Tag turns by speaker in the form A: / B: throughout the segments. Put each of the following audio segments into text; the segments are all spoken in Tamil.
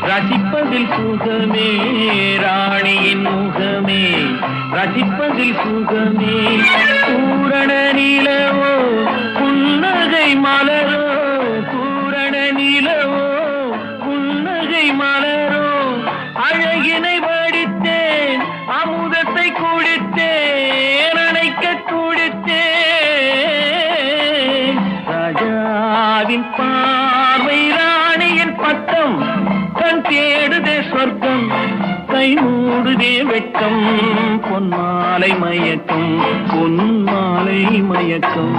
A: ரசிப்பதில் சுகமே ராணியின் முகமே, ரசிப்பதில் சுகமே. பூரண நிலவோ புன்னகை மலரோ, பூரண நிலவோ புன்னகை மலரோ. அழகினை வடித்தேன், அமுதத்தை குடித்தேன், அணைக்க குடித்தேன். ராஜாவின் பார்வை ராணியின் பட்டம், கண் தேடுதே சொர்க்கம், கை மூடுதே வெட்கம். பொன்மாலை மயக்கம், பொன்மாலை மயக்கம்.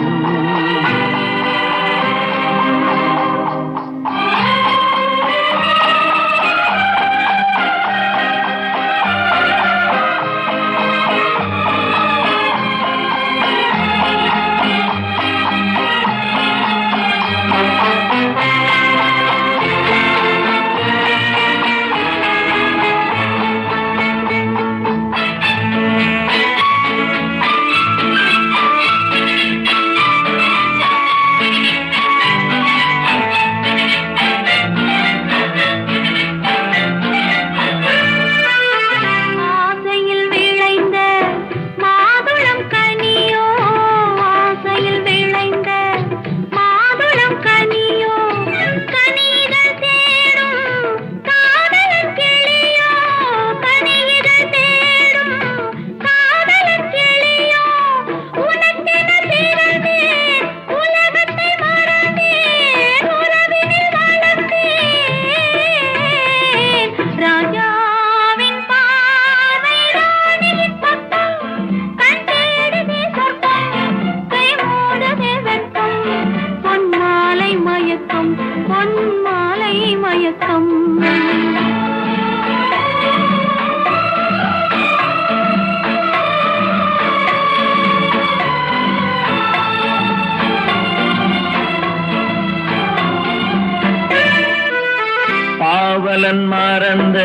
A: பாவலன் மறந்த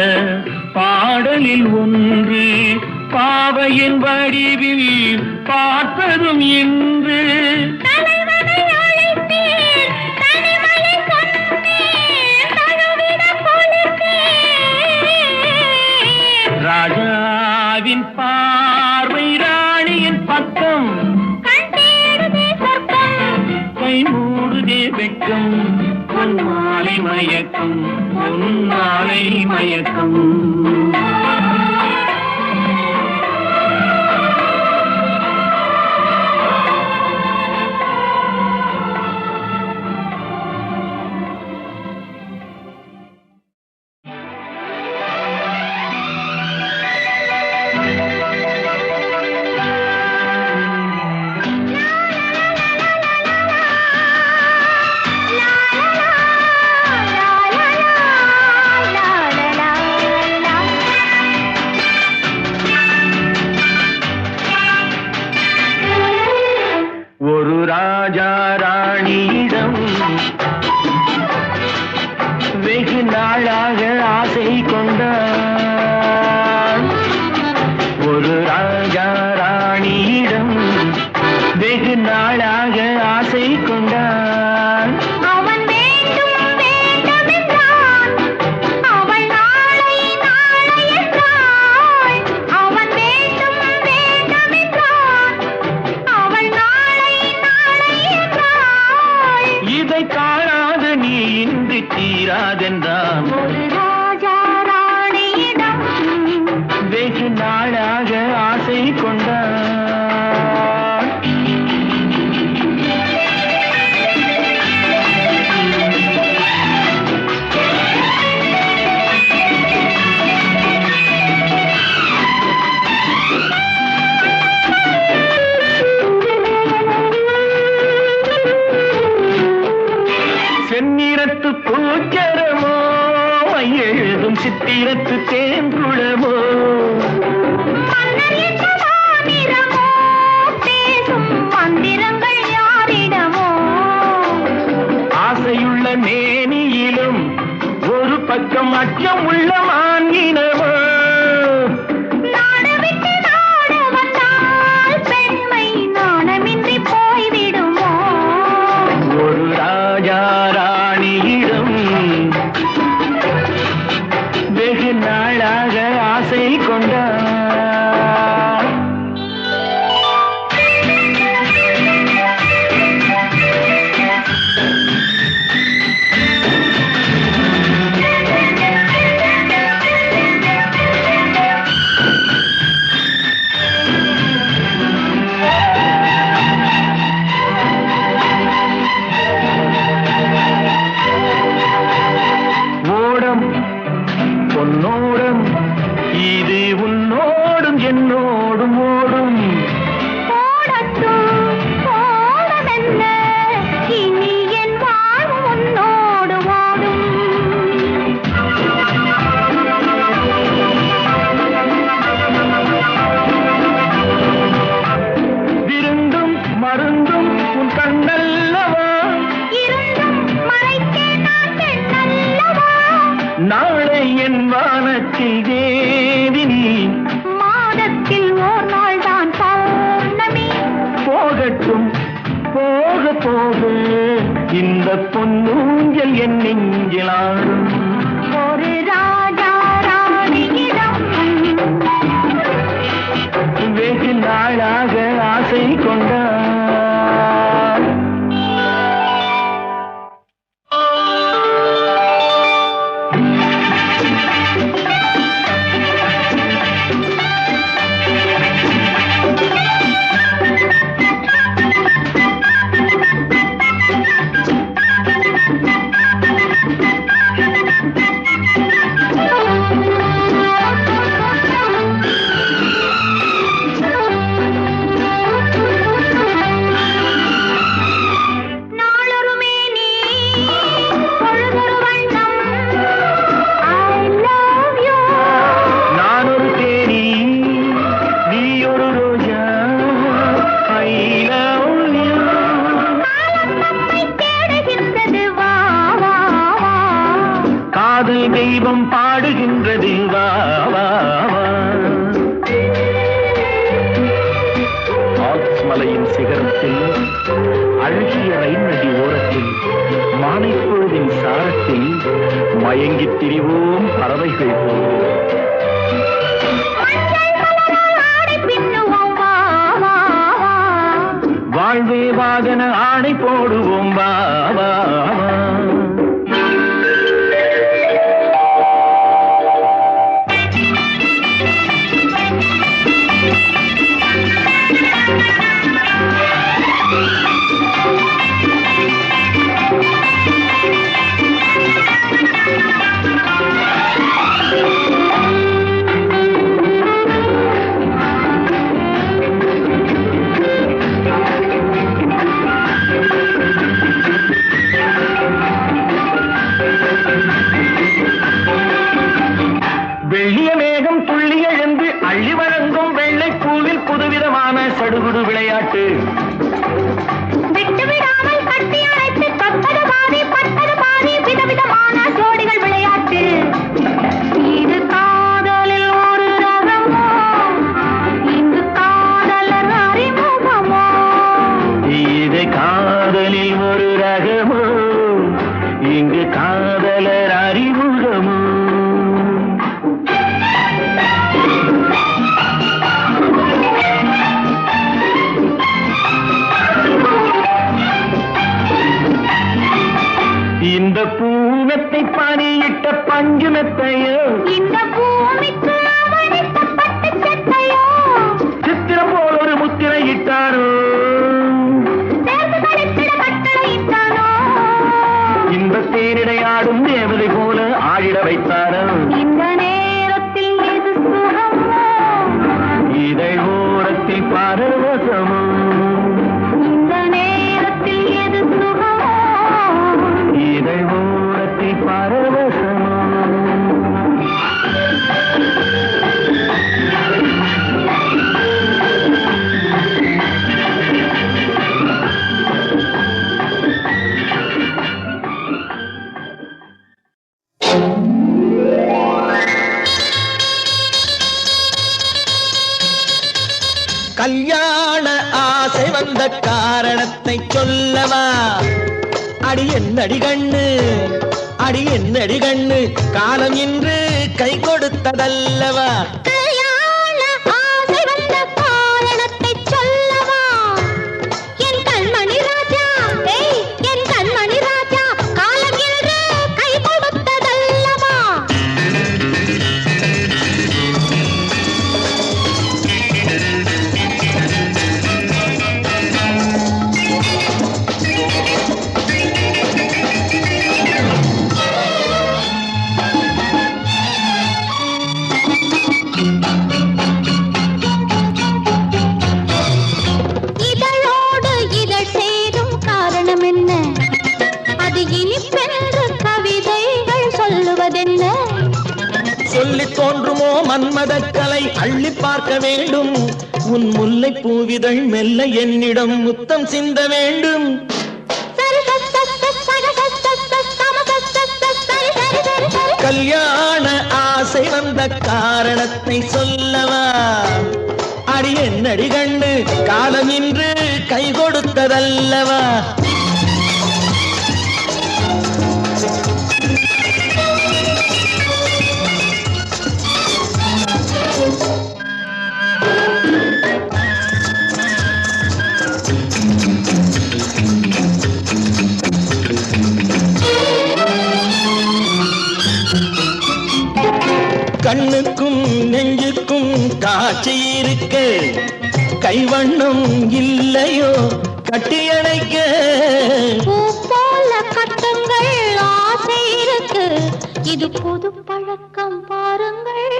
A: பாடலில் ஒன்று, பாவையின் வடிவில் பார்த்ததும் இன்று. ராஜாவின் பார்வை ராணியின் பக்கம், கை மூடுதே வெட்கம். பொன்மாலை மயக்கம், பொன்மாலை மயக்கம்.
B: la la la la
A: நாளாக ஆசை கொண்டான். ஒரு ராஜா ராணியிடம் வெகு நாளாக ஆசை கொண்டான்.
B: அவன் வேண்டும் வேண்டும் என்றான், அவள் நாளை நாளை என்றாள். அவன் வேண்டும் வேண்டும் என்றான், அவள் நாளை நாளை என்றாள்.
A: இதை காணாத நீ இன்றி தீராதென்றான்.
B: ஒரு ராஜா ராணியிடம்
A: வெகு நாளாக ஆசை கொண்டான். செந்நிறத்து பூச்சரமோ எழுதும் சித்திரத்து தேன்குளமோ
B: மன்னர் என்ற மாநிறமோ பேசும் மந்திரங்கள் யாரிடமோ?
A: ஆசையுள்ள மேனியிலும் ஒரு பக்கம் அச்சம் உள்ள மான்கினமோ.
B: நாடு விட்டு நாடு வந்தால் பெண்மை நாணமின்றி போய்விடுமோ?
A: ஒரு ராஜா ராணியிடம் வெகு நாளாக ஆசை கொண்டான். ஓடம் பொன்னோடம் இது உன்னோடும் என்னோடும் ஓடும்.
B: போடட்டும் போடமென்ன, இனி என் வாழ்வு உன்னோடு ஓடும்.
A: விருந்தும் மருந்தும் உன் கண்ணல்லவா,
B: இருந்தும் மறைத்தேன் நான் பெண்ணல்லவா?
A: நாளை என் வானத்தில் தேவினி.
B: மாதத்தில் ஓர் நாள் தான் பௌர்ணமி.
A: போகட்டும் போக போக இந்த பொன்னூஞ்சல் என் நெஞ்சிலாடும்.
B: ஒரு ராஜா ராணியிடம்
A: வெகு நாளாக ஆசை கொண்டான்.
B: நாளொருமே நீ பொழுதொரு வண்ணம். I love you.
A: நான் ஒரு தேனி நீ ஒரு ரோஜா. I love you.
B: காலம் நம்மை தேடுகின்றது, வா வா வா.
A: காதல் தெய்வம் பாடுகின்றது, வா வா வா. ஆல்ப்ஸ் மலையின் சிகரத்தில் அழகிய ரயில் நதி ஓரத்தில் மாலைப்பொழுதின் சாரத்தில் மயங்கித் திரிவோம் பறவைகள் போல்.
B: மஞ்சள் மலரால் ஆடை பின்னுவோம், வா வா வா.
A: வாழ்வே வாகன ஆணை போடுவோம், வா வா வா. சடுகுடு விளையாட்டு
B: விட்டு விடாமல் கட்டி அணைத்து தொட்டது பாதி பட்டது பாதி விதவிதமா இதமான ஜோடிகள் விளையாட்டு இது காதலில் ஒரு ரகமோ இங்கு காதலர் அறிமுகமோ
A: இது காதலில் ஒரு ரகமோ இங்கு காதலர் அறிமுகமோ இந்த பூனத்தை பணியிட்ட பஞ்சுனத்தையோ
B: இந்த பூமிக்கு அவனித்த பட்டு சட்டையோ
A: சித்திரம் போல் ஒரு முத்திரை இட்டாரோ
B: சேர்ந்து கழித்திட கட்டளையிட்டானோ
A: இந்த தேனிடையாடும் தேவதை போல ஆடிட வைத்தாரோ
B: இந்த நேரத்தில் எது சுகமோ
A: இதழ் ஓரத்தில் பரவசமோ
B: இந்த நேரத்தில் எது சுகமோ
A: இதழ் ஓரத்தில் பரவசமோ
C: கல்யாண ஆசை வந்த காரணத்தை சொல்லவா? அடி என்னடி கண்ணு, அடி என்னடி கண்ணு, காலம் இன்று கை கொடுத்ததல்லவா?
B: கல்யாண ஆசை வந்த காரணத்தை சொல்லவா? என் கண்மணி ராஜா, ஏய் என் கண்மணி ராஜா, காலம் என்று கை கொடுத்ததல்லவா? இதழோடு இதழ் சேரும் காரணம் என்ன? அது இனிப்பென்று கவிதைகள் சொல்லுவதென்ன?
C: சொல்லி தோன்றுமோ மன்மதக் கலை அள்ளி பார்க்க வேண்டும். உன் முல்லை பூவிதழ் மெல்ல என்னிடம் முத்தம் சிந்த வேண்டும்.
B: சரி சரி சரி சரி சரி சரி சரி சரி சரி சரி.
C: கல்யாண ஆசை வந்த காரணத்தை சொல்லவா? அடி என்னடி கண்ணு, காலம் இன்று கை கொடுத்ததல்லவா? கண்ணுக்கும் நெஞ்சுக்கும் காட்சி இருக்கு, கைவண்ணம் இல்லையோ கட்டியணைக்க?
B: பூ போல கட்டுங்கள் ஆசை இருக்கு, இது புது பழக்கம் பாருங்கள்,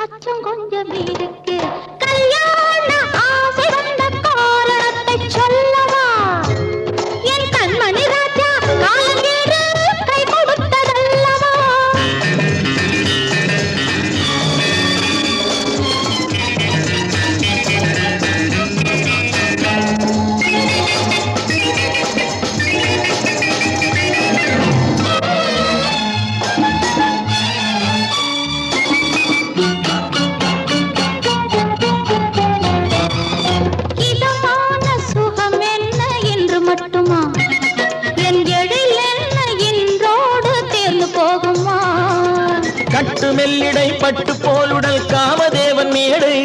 B: அச்சம் கொஞ்சம் இருக்கு. கல்யாண ஆசை வந்த காரணத்தை சொல்லவா? என் கண்மணி ராஜா, காலம் என்று கை கொடுத்ததல்லவா? இதமான சுகம் என்ன என்று மட்டுமா? என் எழில் என்ன இன்றோடு தேர்ந்து போகுமா?
C: கட்டு மெல்லிடை பட்டு போலுடல் காமதேவன் மேடை,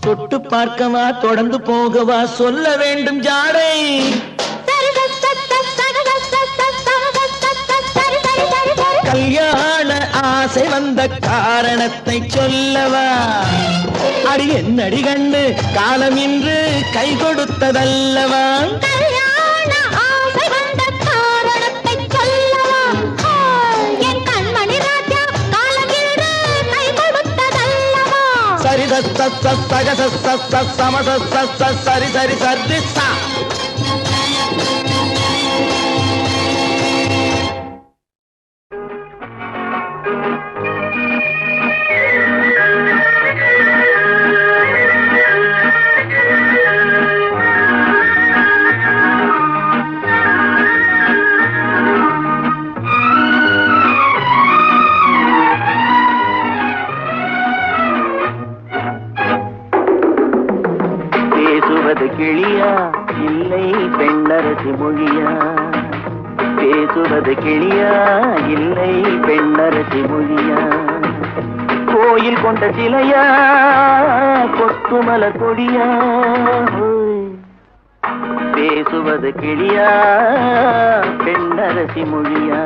C: தொட்டு பார்க்கவா தொடர்ந்து போகவா சொல்ல வேண்டும் ஜாடை.
B: சரி சரி சரி சரி சரி சரி சரி சரி சரி.
C: கல்யாண ஆசை வந்த காரணத்தை சொல்லவா? அடி என்னடி கண்ணு, காலம் இன்று கை கொடுத்ததல்லவா?
B: கல்யாண ஆசை வந்த காரணத்தை சொல்லவா? என் கண்மணி ராஜா, காலம் என்று கை கொடுத்ததல்லவா?
C: சரி சக சம சரி சரி சரி சா.
A: பேசுவது கிளியா இல்லை பெண்ணரசி மொழியா கோயில் கொண்ட சிலையா கொத்துமலர் கொடியா பேசுவது கிளியா பெண்ணரசி மொழியா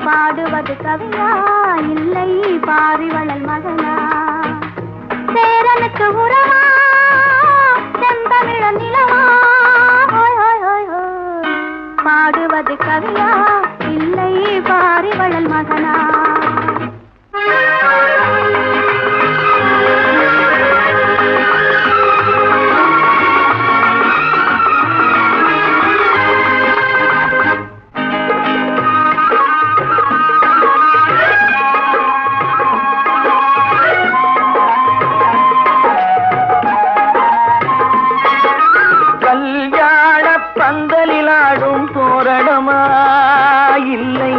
B: பாடுவது கவியா இல்லை பாரிவளல் மகனா சேரனுக்கு உறவா செந்தமிழ நிலவா பாடுவது கவியா இல்லை பாரிவளல் மகனா
A: பந்தலிலாடும் தோரணமா இல்லை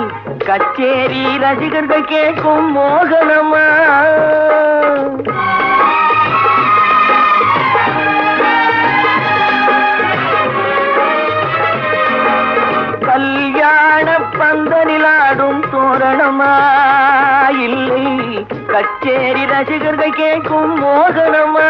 A: கச்சேரி ரசிகர்கள் கேட்கும் மோகனமா கல்யாண பந்தலிலாடும் தோரணமா இல்லை கச்சேரி ரசிகர்கள் கேட்கும் மோகனமா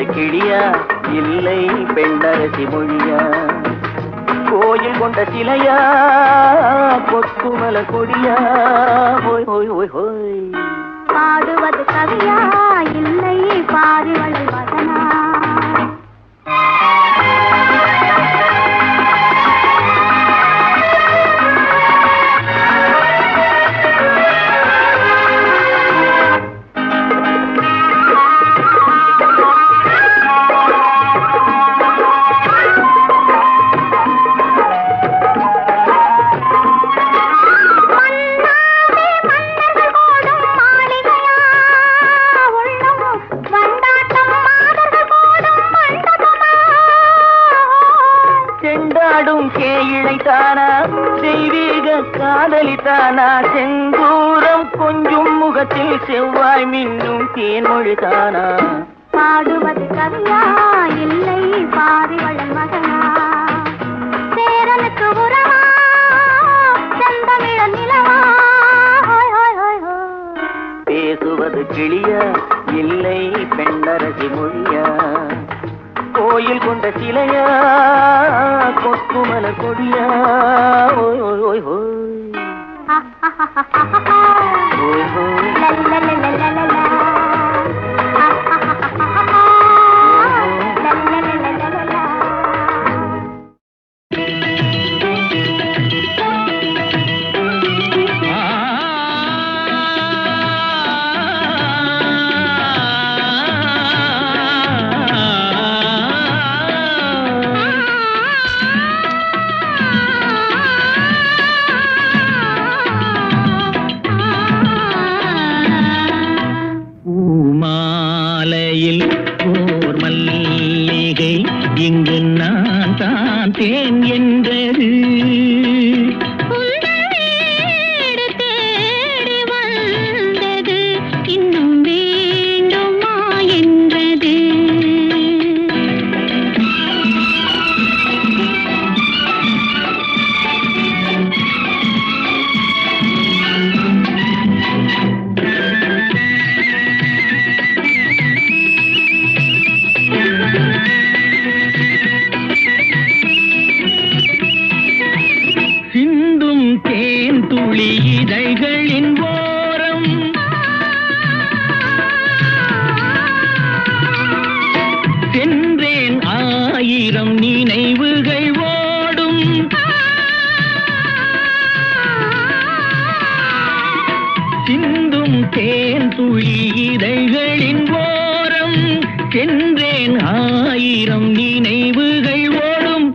A: கிளியா இல்லை பெண்ணரசி மொழியா கோயில் கொண்ட சிலையா கொத்துமல கொடியா ஹோய் ஹோய் ஹோய் ஹோய்
B: பாடுவது கவியா இல்லை பாரிவளல் மகனா
A: கேயிழைத்தானா தெய்வீக காதலித்தானா செந்தூரம் கொஞ்சும் முகத்தில் செவ்வாய் மின்னும் தேன்மொழிதானா
B: பாடுவது கவியா இல்லை பாரிவளல் மகனா சேரனுக்கு உறவா செந்தமிழ நிலவா
A: பேசுவது கிளியா இல்லை பெண்ணரசி மொழியா கோயில் கொண்ட சிலையா கொத்துமல கொடியா ஓய் ஓய் ஓய் ஓய் ஓய் ஓய்
C: இங்கு நான் தான் தேன் என்றது
B: தேடி வந்தது இன்னும் வேண்டுமா என்றது
C: ஆயிரம் நினைவுகள் ஓடும்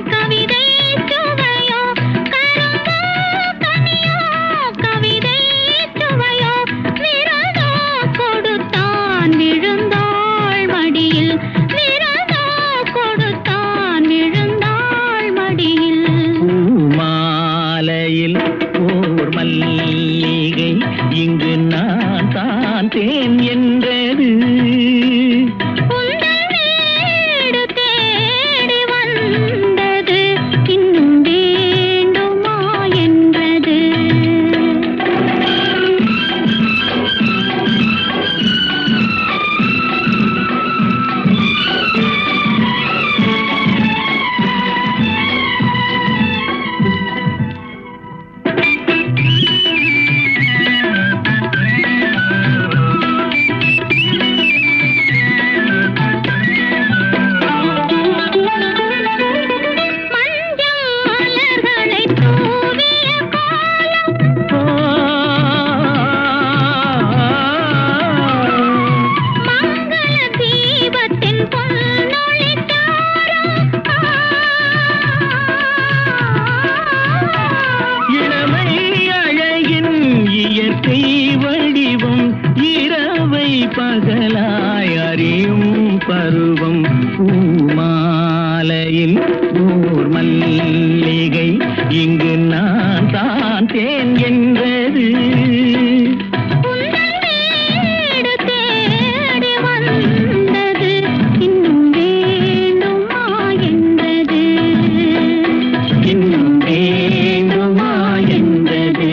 B: கவிதை சுவையோ கரும்போ கனியோ கவிதை சுவையோ விரதோ கொடுத்தான் விழுந்தாள் மடியில் விரதோ கொடுத்தான் விழுந்தாள் மடியில்
C: மாலையில் ஓர் மல்லிகை இங்கு நான் தான் தேன் என்றது
B: உந்தன் வீடு தேடி வந்தது இன்னும் வேண்டுமா என்றது மஞ்சள் மலர்களை தூவிய கோலம் மங்கள தீபத்தின் பொன்னொளி
C: இளமை அழகின் இயற்கை வடிவம் இரவை பகலாய் அறியும் பருவம் பூமாலையில் ஓர் மல்லிகை இங்கு நான் தான் தேன் என்றது
B: உந்தன் வீடு தேடி வந்தது இன்னும் வேண்டுமா என்றது
C: இன்னும் வேண்டுமா என்றது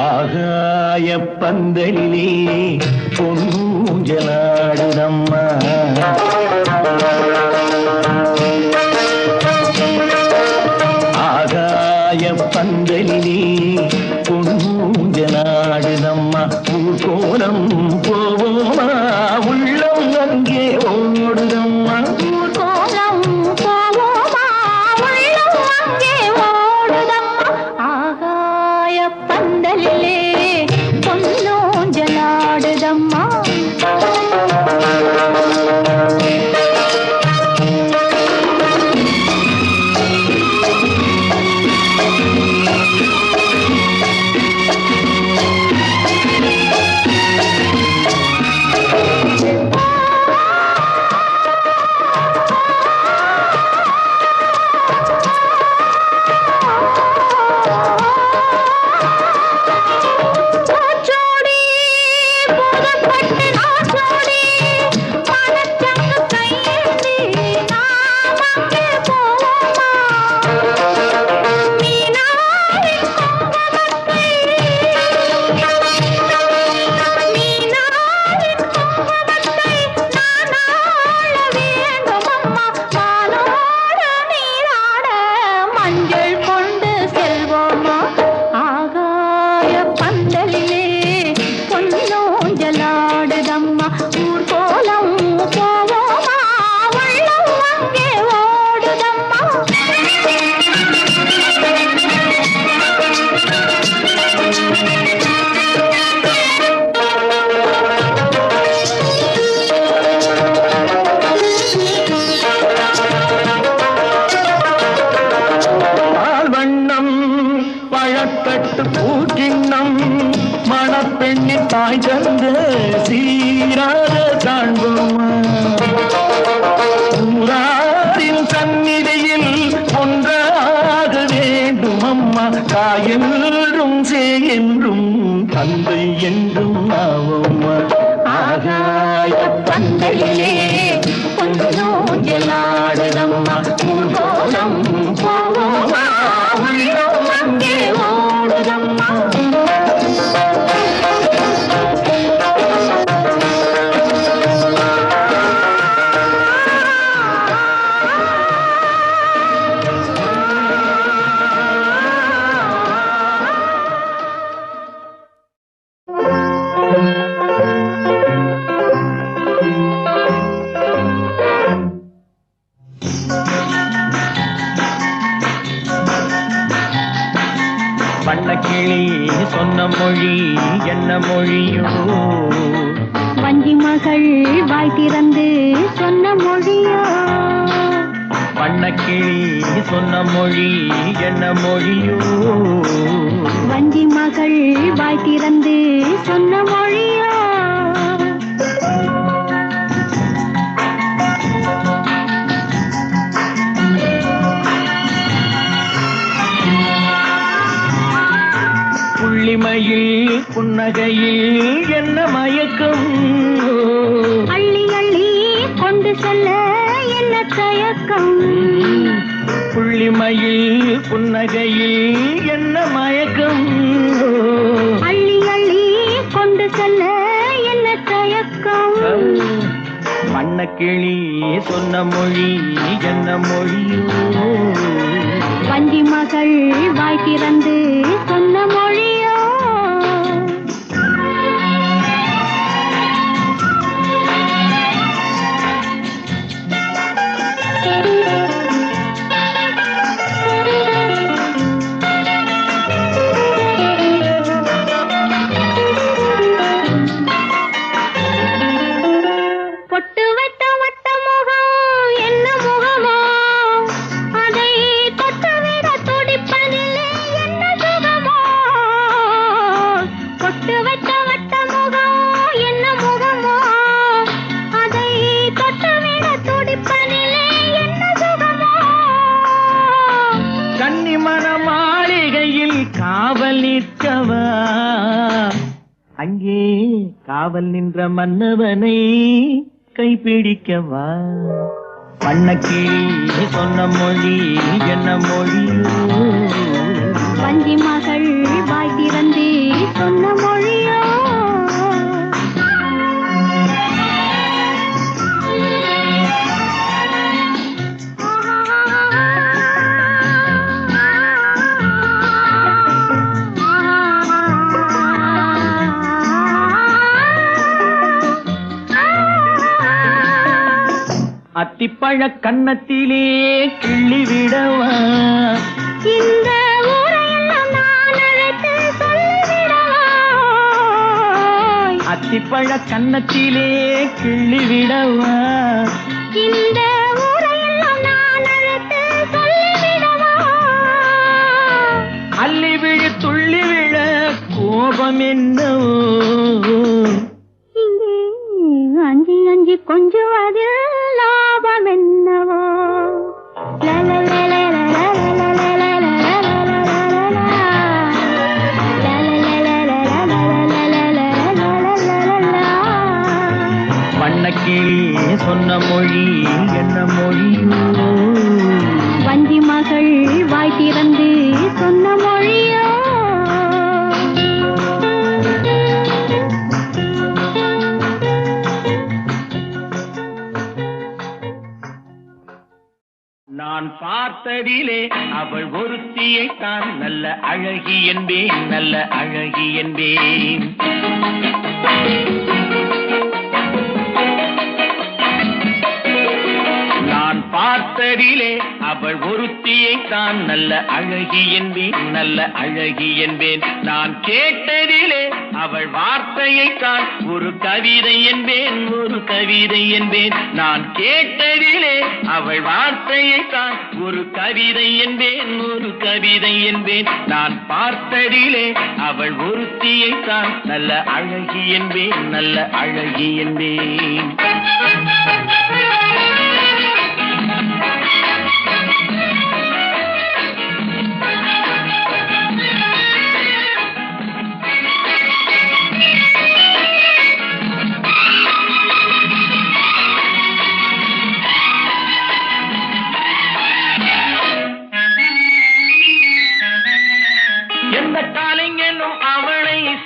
C: ஆகாய பந்தலிலே பொன்னூஞ்சலாடுதம்மா ஆகாய பந்தலிலே பொன்னூஞ்சலாடுதம்மா ஊர்கோலம் போவோமா உள்ளம் அங்கே ஓடுதம்மா
B: ஊர்கோலம் போவோமா உள்ளம் அங்கே ஓடுதம்மா ஆகாய பந்தலிலே பொன்னூஞ்சலாடுதம்மா பூச்சோடி பூதப்பட்டு நாச்சோடி மனச்சங்கு கையேந்தி நாம் அங்கே போவோமா மீனாவின் குங்குமத்தை நான் ஆள வேண்டும் அம்மா வானோட நீராட மஞ்சள் கொண்டு செல்வோமா ஆகாய பந்தலிலே பொன்னூஞ்சலாடுதம்மா ஊர்கோலம் போவோமா உள்ளம் அங்கே ஓடுதம்மா
C: பால் வண்ணம் பழத்தட்டு பூக்கிண்ணம் மணப்பெண்ணின் தாய் தந்த சீராக காண்போமா ஊராரின் சந்நிதியில் ஒன்றாக வேண்டும் அம்மா தாயென்றும் என்றும் தந்தை என்றும் நாவோமா
B: ஆகாய பந்தலிலே பொன்னூஞ்சலாடுதம்மா
C: ஊஞ்சல் ஆடுதம்மா ஊர்கோலம் போவோமா உள்ளம் அங்கே ஓடுதம்மா. வண்ணக்கிளி சொன்ன மொழி என்ன மொழியோ
B: வஞ்சி மகள் வாய் திறந்து சொன்ன மொழியோ
C: வண்ணக்கிளி சொன்ன மொழி என்ன மொழியோ
B: வஞ்சி மகள் வாய் திறந்து சொன்ன மொழியோ
C: புள்ளிமையில் புன்னகையில் என்ன மயக்கம்
B: அள்ளி அள்ளி கொண்டு செல்ல என்ன தயக்கம்
C: புள்ளிமையில் புன்னகையில் என்ன மயக்கம்
B: அள்ளி அள்ளி கொண்டு செல்ல என்ன தயக்கம்
C: வண்ணக்கிளி சொன்ன மொழி என்ன மொழியோ
B: வஞ்சி மகள் வாய் திறந்து சொன்ன மொழியோ பொட்டு வைத்த வட்ட முகம் என்ன முகமோ அதை தொட்டுவிட துடிப்பதில்லை என்ன சுகமோ பொட்டு வைத்த வட்ட முகம் என்ன முகமோ அதை தொட்டுவிட துடிப்பதில்லை என்ன சுகமோ
C: கன்னிமண மாளிகையில் காவல் நிற்கவா அங்கே காவல் நின்ற மன்னவனை கைப்பிடிக்கவா வண்ணக்கிளி சொன்ன மொழி என்ன மொழியோ
B: வஞ்சி மகள் வாய் திறந்து சொன்ன மொழியோ
C: அத்திப்பழ கன்னத்திலே கிள்ளி விடவா
B: இந்த ஊரையெல்லாம் நான் அழைத்து சொல்லிவிடவா
C: அத்திப்பழ கன்னத்திலே கிள்ளி விடவா
B: இந்த ஊரையெல்லாம் நான் அழைத்து சொல்லிவிடவா
C: அள்ளி விழி துள்ளி விழ கோபம் என்னவோ
B: இங்கே அஞ்சி அஞ்சி கொஞ்சுவதில் லாபம் என்னவோ
C: வண்ணக்கிளி சொன்ன மொழி என்ன மொழியோ
B: வஞ்சி மகள் வாய் திறந்து சொன்ன மொழியோ
C: நான் பார்த்ததிலே அவள் ஒருத்தியை தான் நல்ல அழகி என்பேன் நல்ல அழகி என்பேன் நான் பார்த்ததிலே அவள் ஒருத்தியை தான் நல்ல அழகி என்பேன் நல்ல அழகி என்பேன் நான் கேட்டதிலே அவள் வார்த்தையை தான் ஒரு கவிதை என்பேன் ஒரு கவிதை என்பேன் நான் கேட்டதிலே அவள் வார்த்தையை தான் ஒரு கவிதை என்பேன் ஒரு கவிதை என்பேன் நான் பார்த்ததிலே அவள் ஒருத்தியை தான் நல்ல அழகி என்பேன் நல்ல அழகி என்பேன்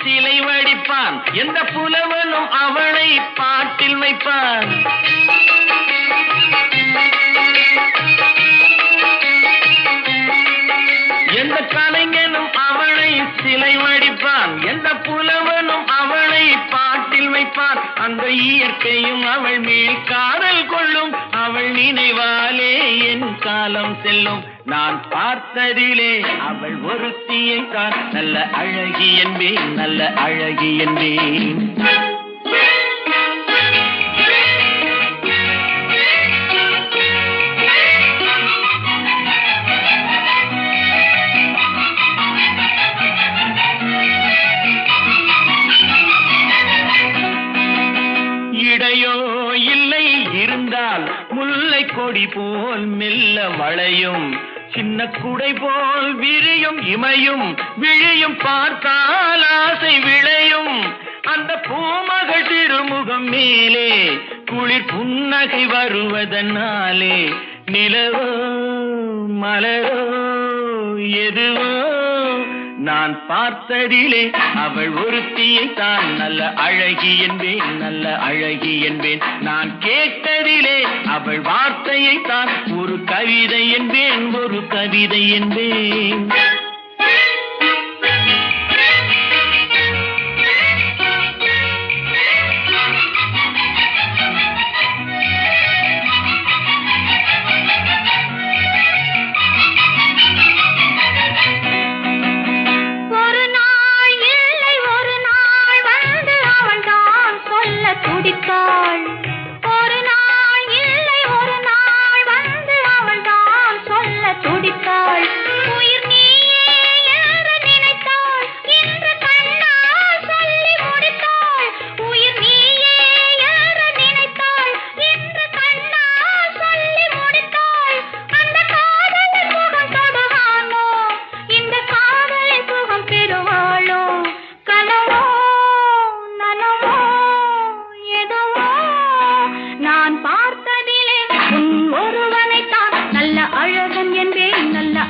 C: சிலை வடிப்பான் எந்த புலவனும் அவளை பாட்டில் வைப்பான் எந்த கலைஞனும் அவளை சிலை வடிப்பான் எந்த புலவனும் அவளை பாட்டில் வைப்பான் அந்த இயற்கையும் அவள் மேல் காதல் கொள்ளும் அவள் நினைவாலே என் காலம் செல்லும் நான் பார்த்ததிலே அவள் ஒருத்தியை தான் நல்ல அழகி என்பேன் நல்ல அழகி என்பேன் இடையோ இல்லை இருந்தால் முல்லை கொடி போல் மெல்ல வளையும் சின்ன குடை போல் விரியும் இமையும் விழியும் பார்த்தால் ஆசை விளையும் அந்த பூமகள் திருமுகம் மேலே குளிர் புன்னகை வருவதனாலே நிலவோ மலரோ எதுவோ நான் பார்த்ததிலே அவள் ஒருத்தியை தான் நல்ல அழகி என்பேன் நல்ல அழகி என்பேன் நான் கேட்டதிலே அவள் வார்த்தையை தான் ஒரு கவிதை என்பேன் ஒரு கவிதை என்பேன்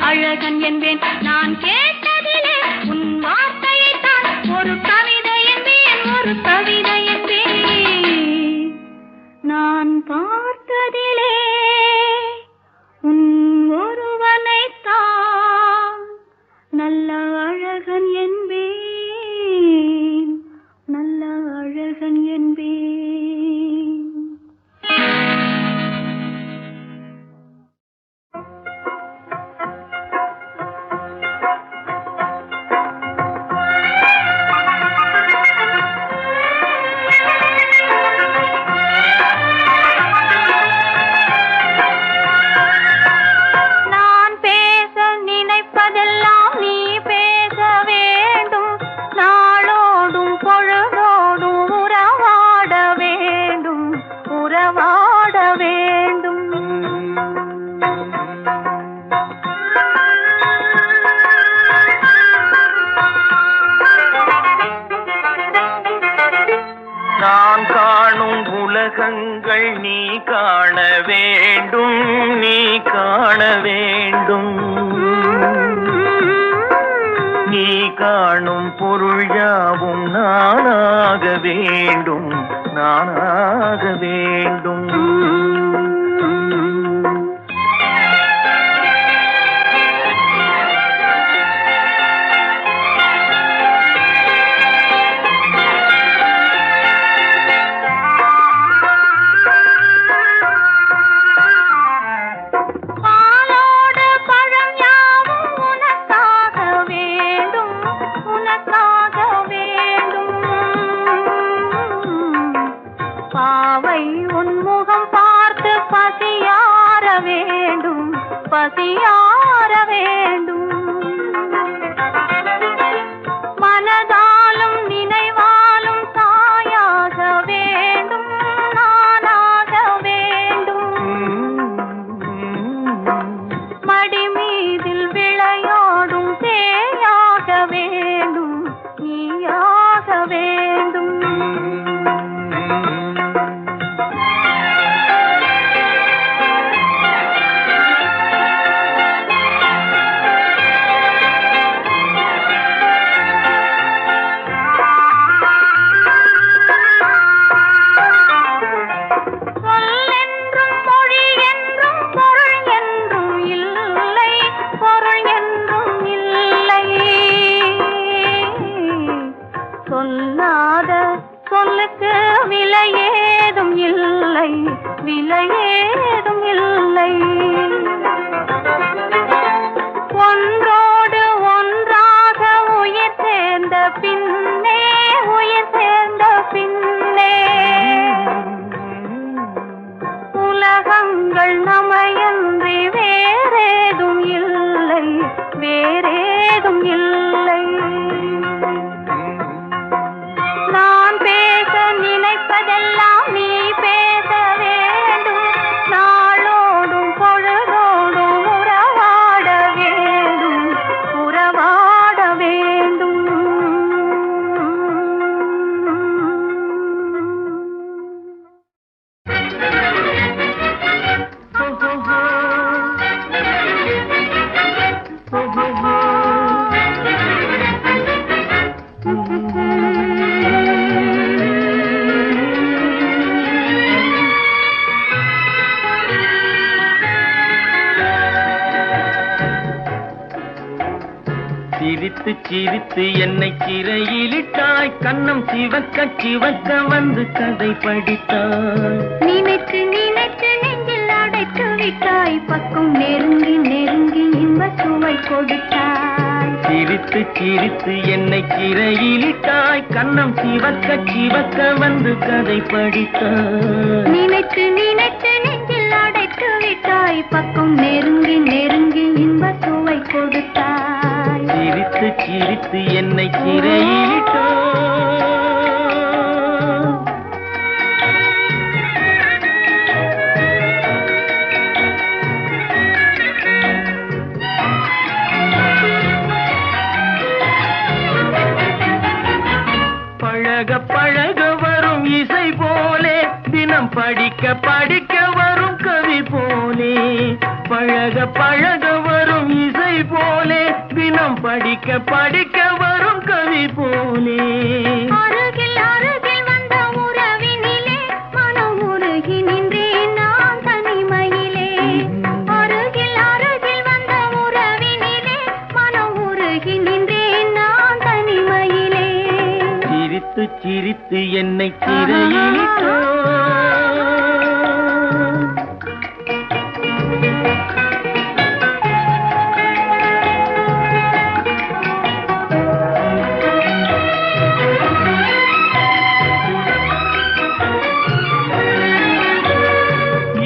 B: அழகன் என்பேன் நான் கேட்டதிலே உன் வார்த்தையை தான் ஒரு கவிதை என்பேன் ஒரு கவிதை என்பேன் நான் பார்த்ததிலே உன் ஒருவனை தான் நல்ல அழகன் என்பேன் நல்ல அழகன் என்பேன்
A: உலகங்கள் நீ காண வேண்டும் நீ காண வேண்டும் நீ காணும் பொருள் யாவும் நானாக வேண்டும் நானாக வேண்டும்
B: பாவை உன்முகம் பார் ஏதும் இல்லை. நான் பேச நினைப்பதெல்லாம் நீ பேச வேண்டும். நாளோடும் பொழுதோடும் உறவாட வேண்டும், உறவாட வேண்டும்.
A: சிரித்து சிரித்து என்னை சிறையிலிட்டாய், கண்ணம் சிவக்க சிவக்க வந்து கதை படித்தாய்.
B: நினைத்து நினைத்து நெஞ்சில் அடைத்து விட்டாய், பக்கம் நெருங்கி நெருங்கி இன்ப சுவை கொடுத்தாய்.
A: சிரித்து சிரித்து என்னை சிறையிலிட்டாய், கண்ணம் சிவக்க சிவக்க வந்து கதை படித்தாய்.
B: நினைத்து நினைத்து நெஞ்சில் அடைத்து விட்டாய், பக்கம் நெருங்கி நெருங்கி இன்ப சுவை கொடுத்தாய்.
A: சிரித்து சிரித்து என்னை சிறையிலிட்டாய். பழக பழக வரும் இசை போலே, தினம் படிக்க படிக்க வரும் கவி போலே. பழக பழக வரும் இசை போலே, தினம் படிக்க படிக்க வரும் கவி போலே.
B: அருகில் அருகில் வந்த உறவினிலே மனம் உருகி நின்றேன் நான் தனிமையிலே. அருகில் அருகில் வந்த உறவினிலே மனம் உருகி நின்றேன் நான் தனிமையிலே.
A: சிரித்து சிரித்து என்னை சிறையிலிட்டாய்.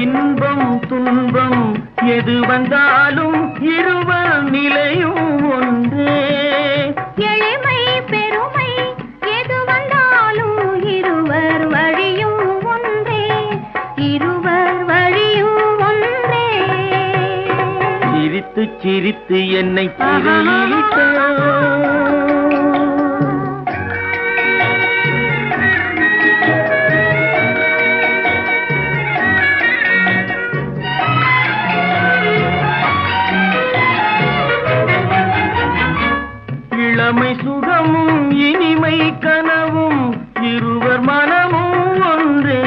A: இன்பம் துன்பம் எது வந்தாலும் இருவர் நிலையும் ஒன்றே.
B: எளிமை பெருமை எது வந்தாலும் இருவர் வழியும் ஒன்றே, இருவர் வழியும் ஒன்றே.
A: சிரித்து சிரித்து என்னை சிறையிலிட்டாய். இளமை சுகமும் இனிமை கனவும் இருவர் மனமும் ஒன்றே.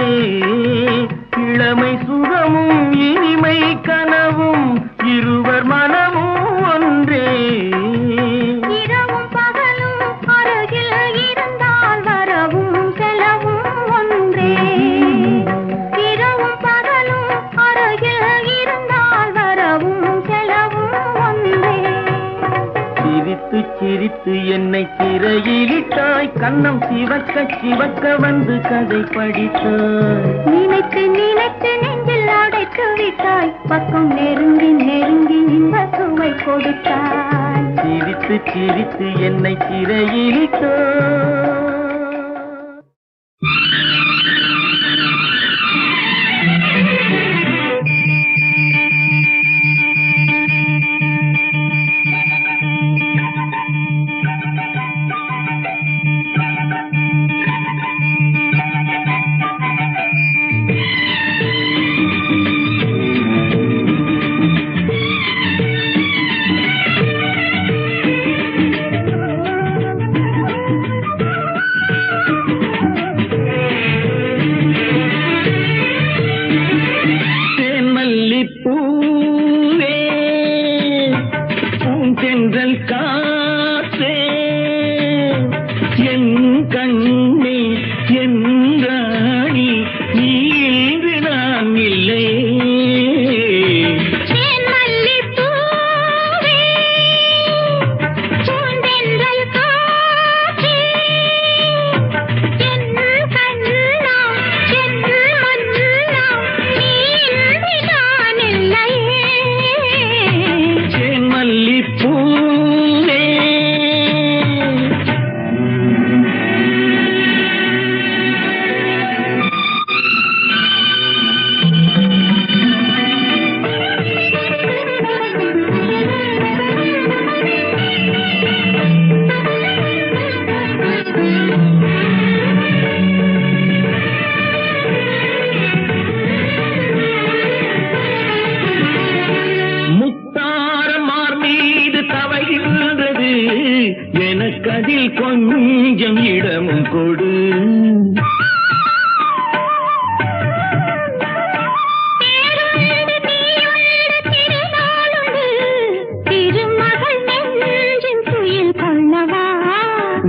A: இளமை சுகமும் இனிமை கனவும் இருவர் மனமும் ஒன்றே.
B: இரவும் பகலும் அருகில் இருந்தால் வரவும் செலவும் ஒன்றே. இரவும் பகலும் அருகில் இருந்தால் வரவும் செலவும் ஒன்றே.
A: சிரித்து சிரித்து என்னை சிறையிலிட்டாய், கண்ணம் சிவக்க சிவக்க வந்து கதை படித்தாய்.
B: நினைத்து நினைத்து நெஞ்சில் அடைத்து விட்டாய், பக்கம் நெருங்கி நெருங்கி இன்ப சுவை கொடுத்தாய்.
A: சிரித்து சிரித்து என்னை சிறையிலிட்டாய். பூவே அதில் கொஞ்சம் இடமும் கொடு.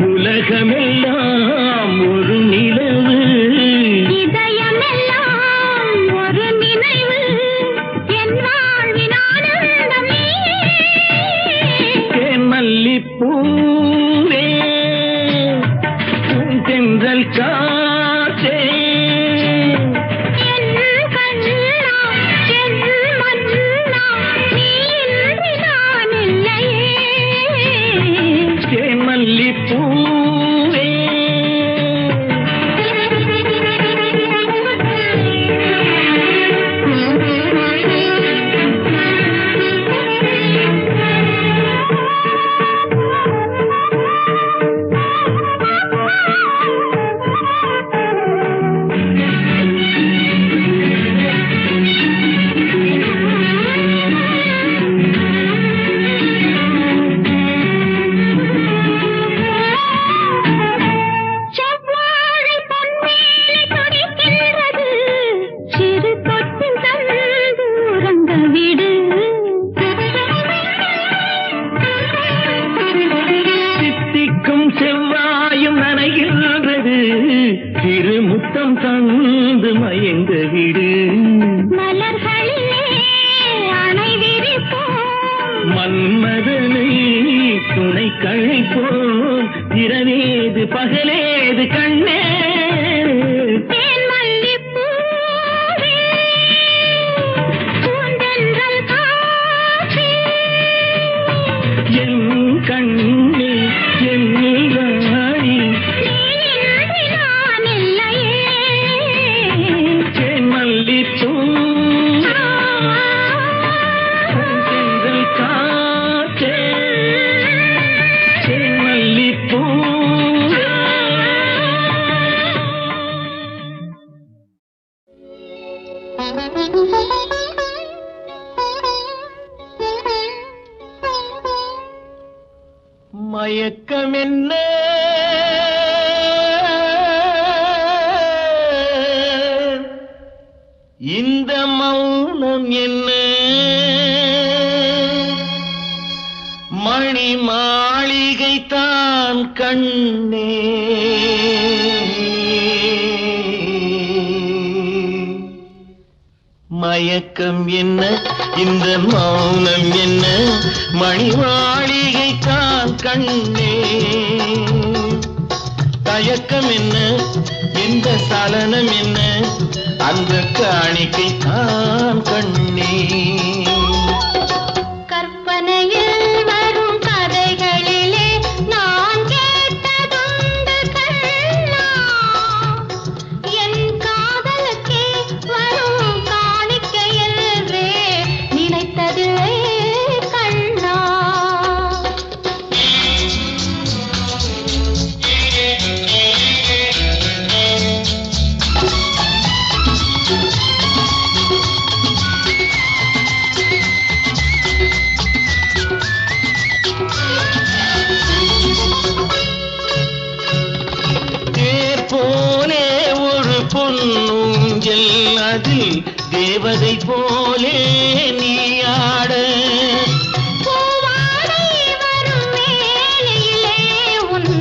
A: உலகமெல்லாம் ஒரு நிலவு,
B: இதயமெல்லாம் ஒரு நினைவு, என் வாழ்வின் ஆனந்தமே.
A: மல்லிப்பூவே தென்றல் காற்றே,
B: என் கண்ணா என் மன்னா, நீ இன்றி நான் இல்லையே.
A: மல்லிப்பூவே செவ்வாயும் நனைகின்றது, சிறு முத்தம் தந்து மயங்க விடு.
B: மலர்களிலே அணை விரிப்போம்,
A: மன்மதனை துணை கழைப்போம், இரவேது பகலேது கண்ணே.
B: தேன் மல்லிப்பூவே பூந்தென்றல் காற்றே,
A: என் கண்ணே என் ராணி,
B: நீ இன்றி நான் இல்லையே.
A: தேன் மல்லிப்பூ தென்றல் காற்றே, தேன் மல்லிப்பூ. மயக்கம் என்ன இந்த மௌனம் என்ன, மணி மாளிகை தான் கண்ணே. மயக்கம் என்ன இந்த மௌனம் என்ன, மணி மாளிகை தான் கண்ணே. தயக்கம் என்ன இந்த சலனம் என்ன, அந்த காணிக்கை தான் கண்ணே.
B: கற்பனையில் வரும் கதைகளிலே நான் கேட்டதுண்டு கண்ணா, என் காதலுக்கே வரும் காணிக்கை என்றே நினைத்ததில்லை கண்ணா.
A: போலே ஒரு பொன்னூஞ்சல், அதில் தேவதை போலே நீ ஆட.
B: பூவாடை வரும் வேளையிலே உன்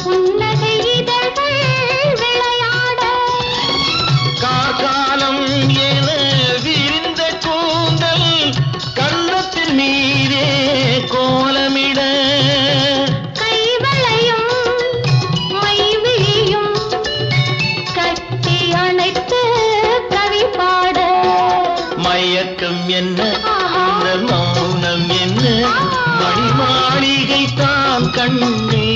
B: புன்னகை இதழ்கள் விளையாட.
A: காலம் என விரிந்த கூந்தல் கன்னத்தின் மீதே கோலமிட.
B: கைவளையும் மைவிழியும் கட்டி அணைத்து கவி பாட.
A: மயக்கம் என்ன இந்த மௌனம் என்ன, மணி மாளிகை தான் கண்ணே.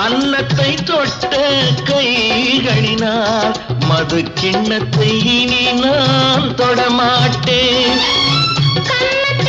A: அன்னத்தை தொட்ட கைகளினால் மது கிண்ணத்தை இனி நான் தொடமாட்டேன்.
B: கண்ணத்தில்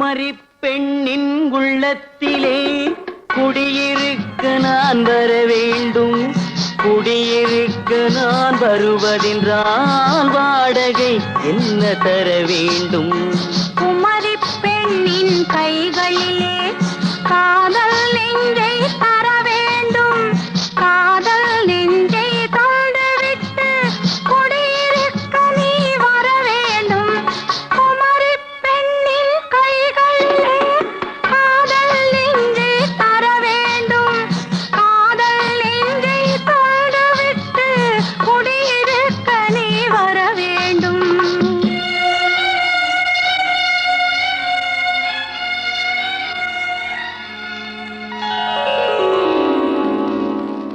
A: குமரி பெண்ணின் உள்ளத்திலே குடியிருக்க நான் வர வேண்டும். குடியிருக்க நான் வருவதென்றால் வாடகை என்ன தர வேண்டும்?
B: குமரி பெண்ணின் கைகளிலே காதல் நெஞ்சை தர வேண்டும். காதல் நெஞ்சை தந்துவிட்டு குடியிருக்க நீ வர வேண்டும். குமரி பெண்ணின் கைகளிலே காதல் நெஞ்சை தர வேண்டும். காதல் நெஞ்சை தந்துவிட்டு குடியிருக்க நீ வர வேண்டும்.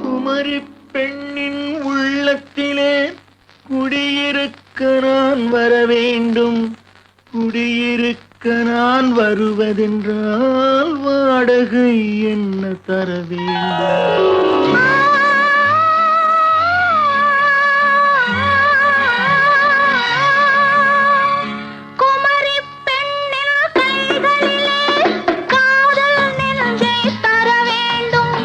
A: குமரி பெண்ணின் உள்ளத்திலே குடியிருக்க நான் வர வேண்டும். குடியிருக்க நான் வருவதென்றால் வாடகை என்ன தர வேண்டும்?
B: குமரி பெண்ணின் கைகளிலே காதல் நெஞ்சை தர வேண்டும்.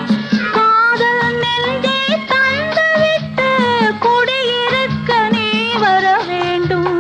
B: காதல் நெஞ்சை தந்துவிட்டு குடியிருக்க நீ வர வேண்டும்.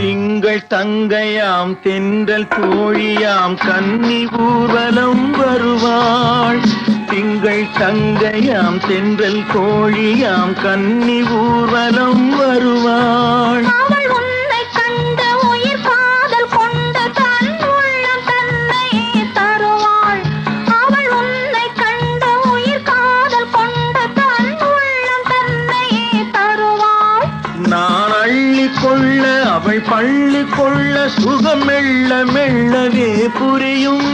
A: திங்கள் தங்கையாம் தென்றல் தோழியாம் கன்னி ஊர்வலம் வருவாள். திங்கள் தங்கையாம் தென்றல் தோழியாம் கன்னி ஊர்வலம் வருவாள்.
B: அவள் உன்னை கண்டு உயிர் காதல் கொண்டு தன் உள்ளம் தன்னையே தருவாள். அவள் உன்னை கண்டு உயிர் காதல் கொண்டு தன் உள்ளம் தன்னையே தருவாள்.
A: நான் அள்ளி கொள்ள அவள் பள்ளி கொள்ள சுகம் மெல்ல மெல்லவே புரியும்.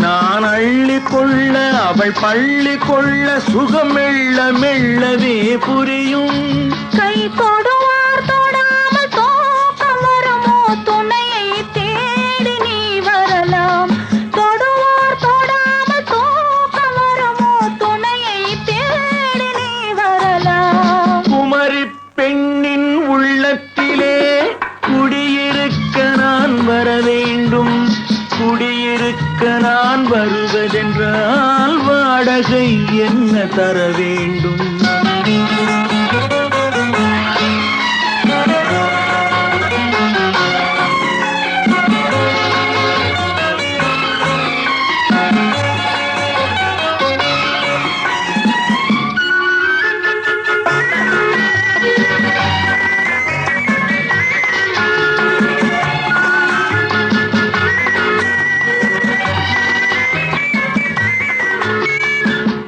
A: நான் அள்ளி கொள்ள அவள் பள்ளி கொள்ள சுகம் மெல்ல மெல்லவே புரியும்.
B: கை தொடுவார் தொடாமல் தூக்கம் வருமோ? துணையை தேடி நீ வரலாம். தொடுவார் தொடாமல் தூக்கம் வருமோ? துணையை தேடி நீ வரலாம்.
A: குமரி பெண்ணின் உள்ளத்திலே குடியிருக்க நான் வர வேண்டும். குடியிருக்க நான் வருவதென்றால் வாடகை என்ன தர வேண்டும்?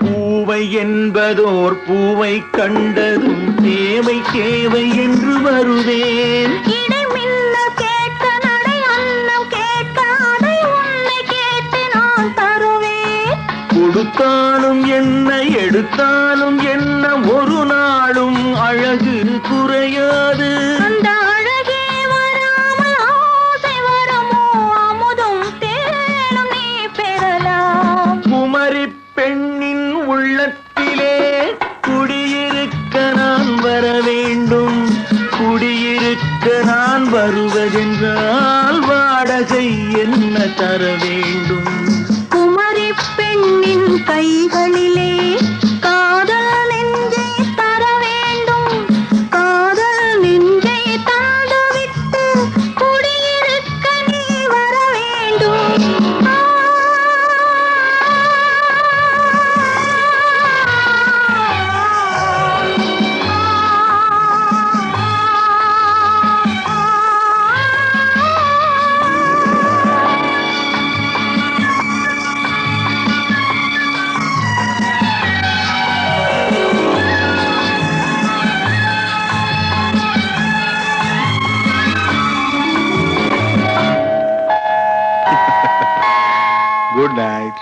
A: பூவை என்பதோர் பூவை கண்டதும் தேவை தேவை என்று வருவேன்.
B: இடை மின்னல் கேட்க நடை அன்னம் கேட்க அதை உன்னை கேட்டு நான் தருவேன்.
A: கொடுத்தாலும் என்ன எடுத்தாலும் என்ன ஒரு நாளும் அழகு குறையாது.
B: அந்த அழகே வராமல் ஆசை வருமோ? அமுதும் தேனும் நீ பெறலாம்.
A: குமரி பெண்ணின் உள்ளத்திலே குடியிருக்க நான் வர வேண்டும். குடியிருக்க நான் வருவதென்றால் வாடகை என்ன தர வேண்டும்?
B: குமரி பெண்ணின் கைகளிலே காதல் நெஞ்சை தர வேண்டும். காதல் நெஞ்சை தந்துவிட்டு குடியிருக்க நீ வர வேண்டும்.
A: Good night.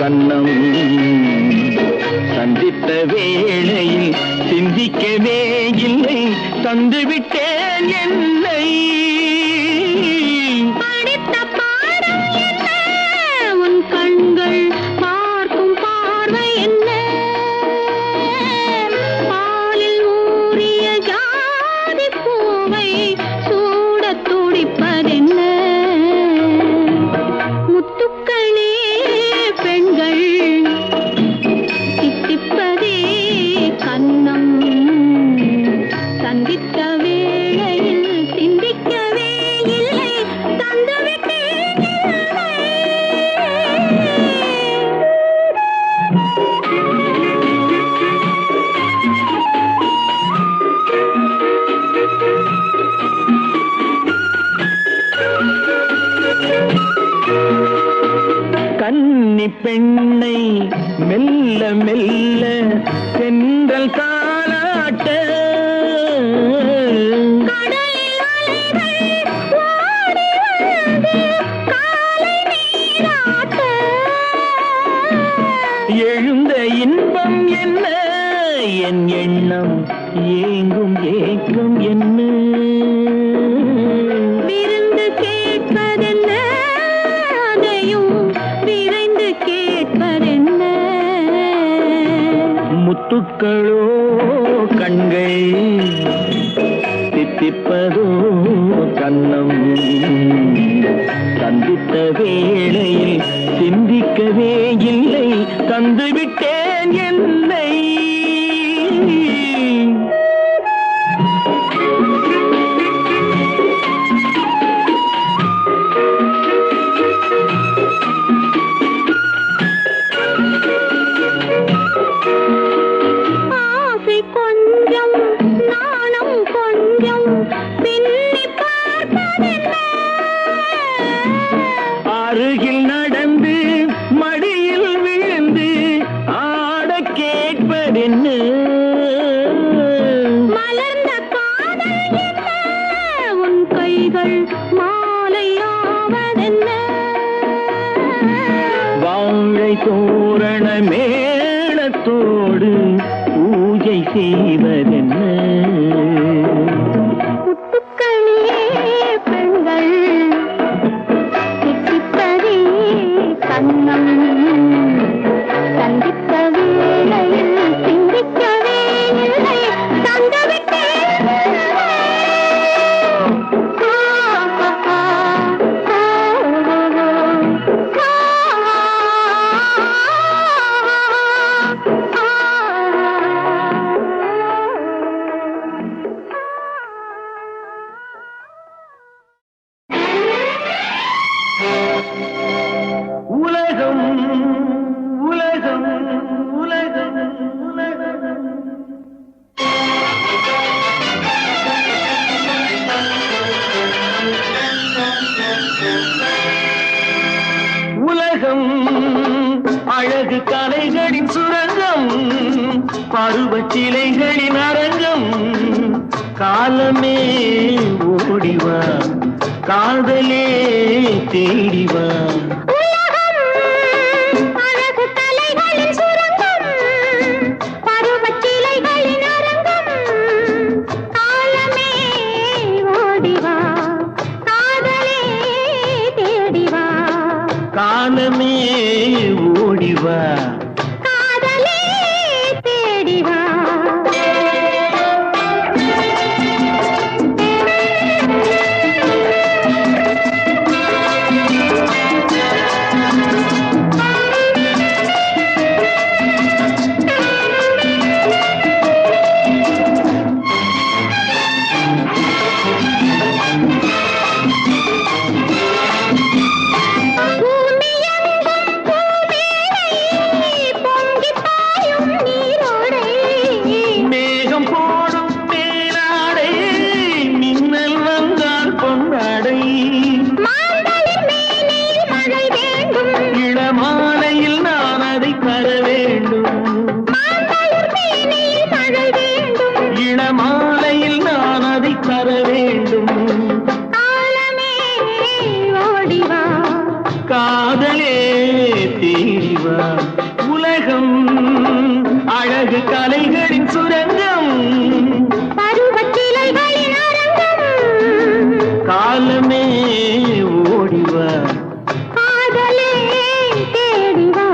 A: கண்ணம் சந்தித்த வேளையில் சிந்திக்கவே இல்லை தந்துவிட்டேன் என்னை
B: படித்த பாடம் என்ன உன் கண்கள் பார்க்கும் பார்வை என்ன பாலில் ஊறிய ஜாதி பூவை சூடத் துடிப்பதென்ன முத்துக்களே பெண்கள் தித்திப்பதே கண்ணம் சந்தித்த வேளையில் சிந்திக்கவே இல்லை தந்துவிட்டேன் என்னை.
A: கன்னி பெண்ணை மெல்ல மெல்ல தென்றல் தாலாட்ட
B: கடலில் அலைகள் ஓடி வந்து காலை நீராட்ட
A: எழுந்த இன்பம் என்ன என் எண்ணம் ஏங்கும் ஏக்கம் என்ன
B: விருந்து கேட்பதென்ன அதையும் விரைந்து கேட்பதென்ன
A: முத்துக்களோ கண்கள் தித்திப்பதோ கண்ணம் சந்தித்த வேளையில் சிந்திக்கவே இல்லை தந்துவிட்டேன் என்னை
B: ஆசை கொஞ்சம் நாணம் கொஞ்சம் பின்னி பார்ப்பதென்ன
A: அருகில் நடந்து மடியில் விழுந்து ஆட கேட்பதென்ன
B: மலர்ந்த காதல் என்ன உன் கைகள் மாலையாவதென்ன
A: வாழை தோரண மேளத்தோடு பூஜை செய்வதென்ன
B: முத்துக்களே பெண்கள் தித்திப்பதே கண்ணம் சந்தித்த வேளையில் சிந்திக்கவே இல்லை தந்துவிட்டேன்
A: உலகம் உலகம் உலகம் உலகம் உலகம் அழகு கலைகளின் சுரங்கம் பருவச் சிலைகளின் அரங்கம் காலமே ஓடிவா காதலே தேடிவா
B: அழகு தலைகளின் சுரங்கம் பருவச் சிலைகளின் அரங்கம் காலமே ஓடிவா காதலே தேடிவா
A: காலமே ஓடிவா
B: காதலே தேடிவா
A: தேடிவா உலகம் அழகு கலைகளின் சுரங்கம்
B: பருவச்சிலைகளின் அரங்கம்
A: காலமே ஓடிவா
B: காதலே தேடிவா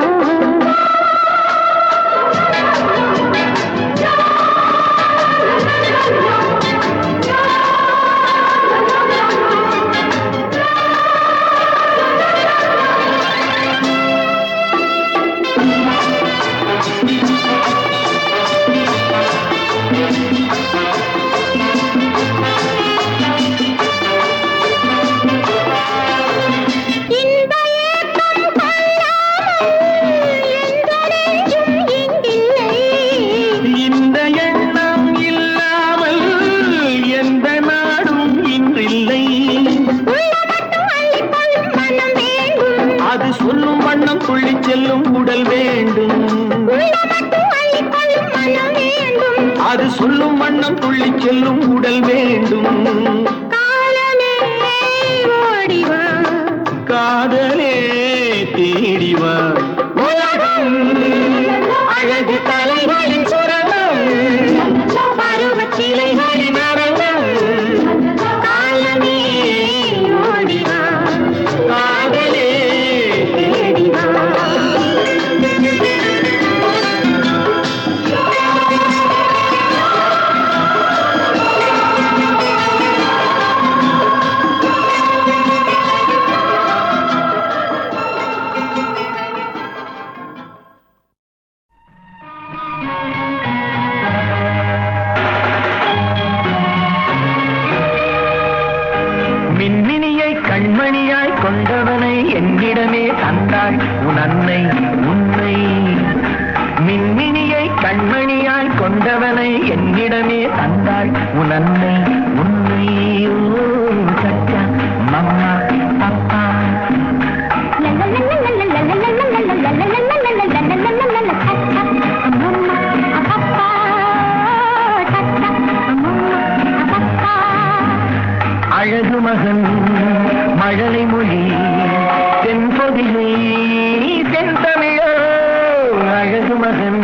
A: இந்த எண்ணம் இல்லாமல் எந்த நாடும் இன்றில்லை அது சொல்லும் வண்ணம் துள்ளிச் செல்லும் உடல் வேண்டும் அது சொல்லும் வண்ணம் துள்ளிச் செல்லும் உடல் வேண்டும் காதலே தேடிவா உலகம் அழகு கலைகளின் சுரங்கம் பருவச்சிலைகளின் அரங்கம் காலமே ஓடிவா காதலே தேடிவா மின்மினியை கண்மணியாய் கொண்டவனை என்னிடமே தந்தாள் உன் அன்னை உன்னை மின்மினியை கண்மணியாய் கொண்டவனை என்னிடமே தந்தாள் உன் அன்னை உன்னை ஓ சச்சா மம்மா பப்பா அழகு மகன் மழலை மொழி தென்பொதிகை தென்தமிழோ அழகு மகன்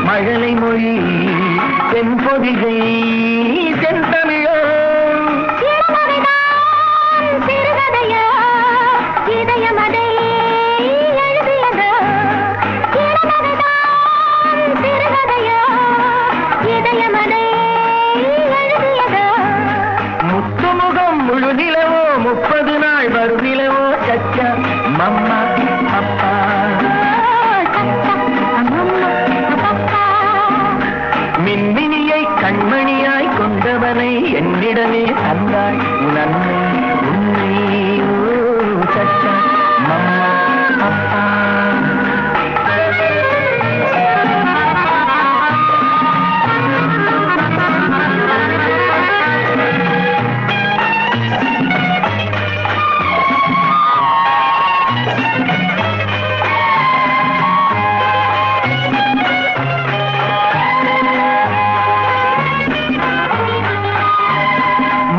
A: மழலை மொழி தென்பொதிகை தென்தமிழோ முத்துமுகம் முழு நிலவோ 30 நாள் வரும் நிலவோ சச்சா மம்மா அப்பா மின்மினியை கண்மணியாய் கொண்டவனை என்னிடமே தந்தாள் உன் அன்னை உன்னை ஓ சச்சா மம்மா அப்பா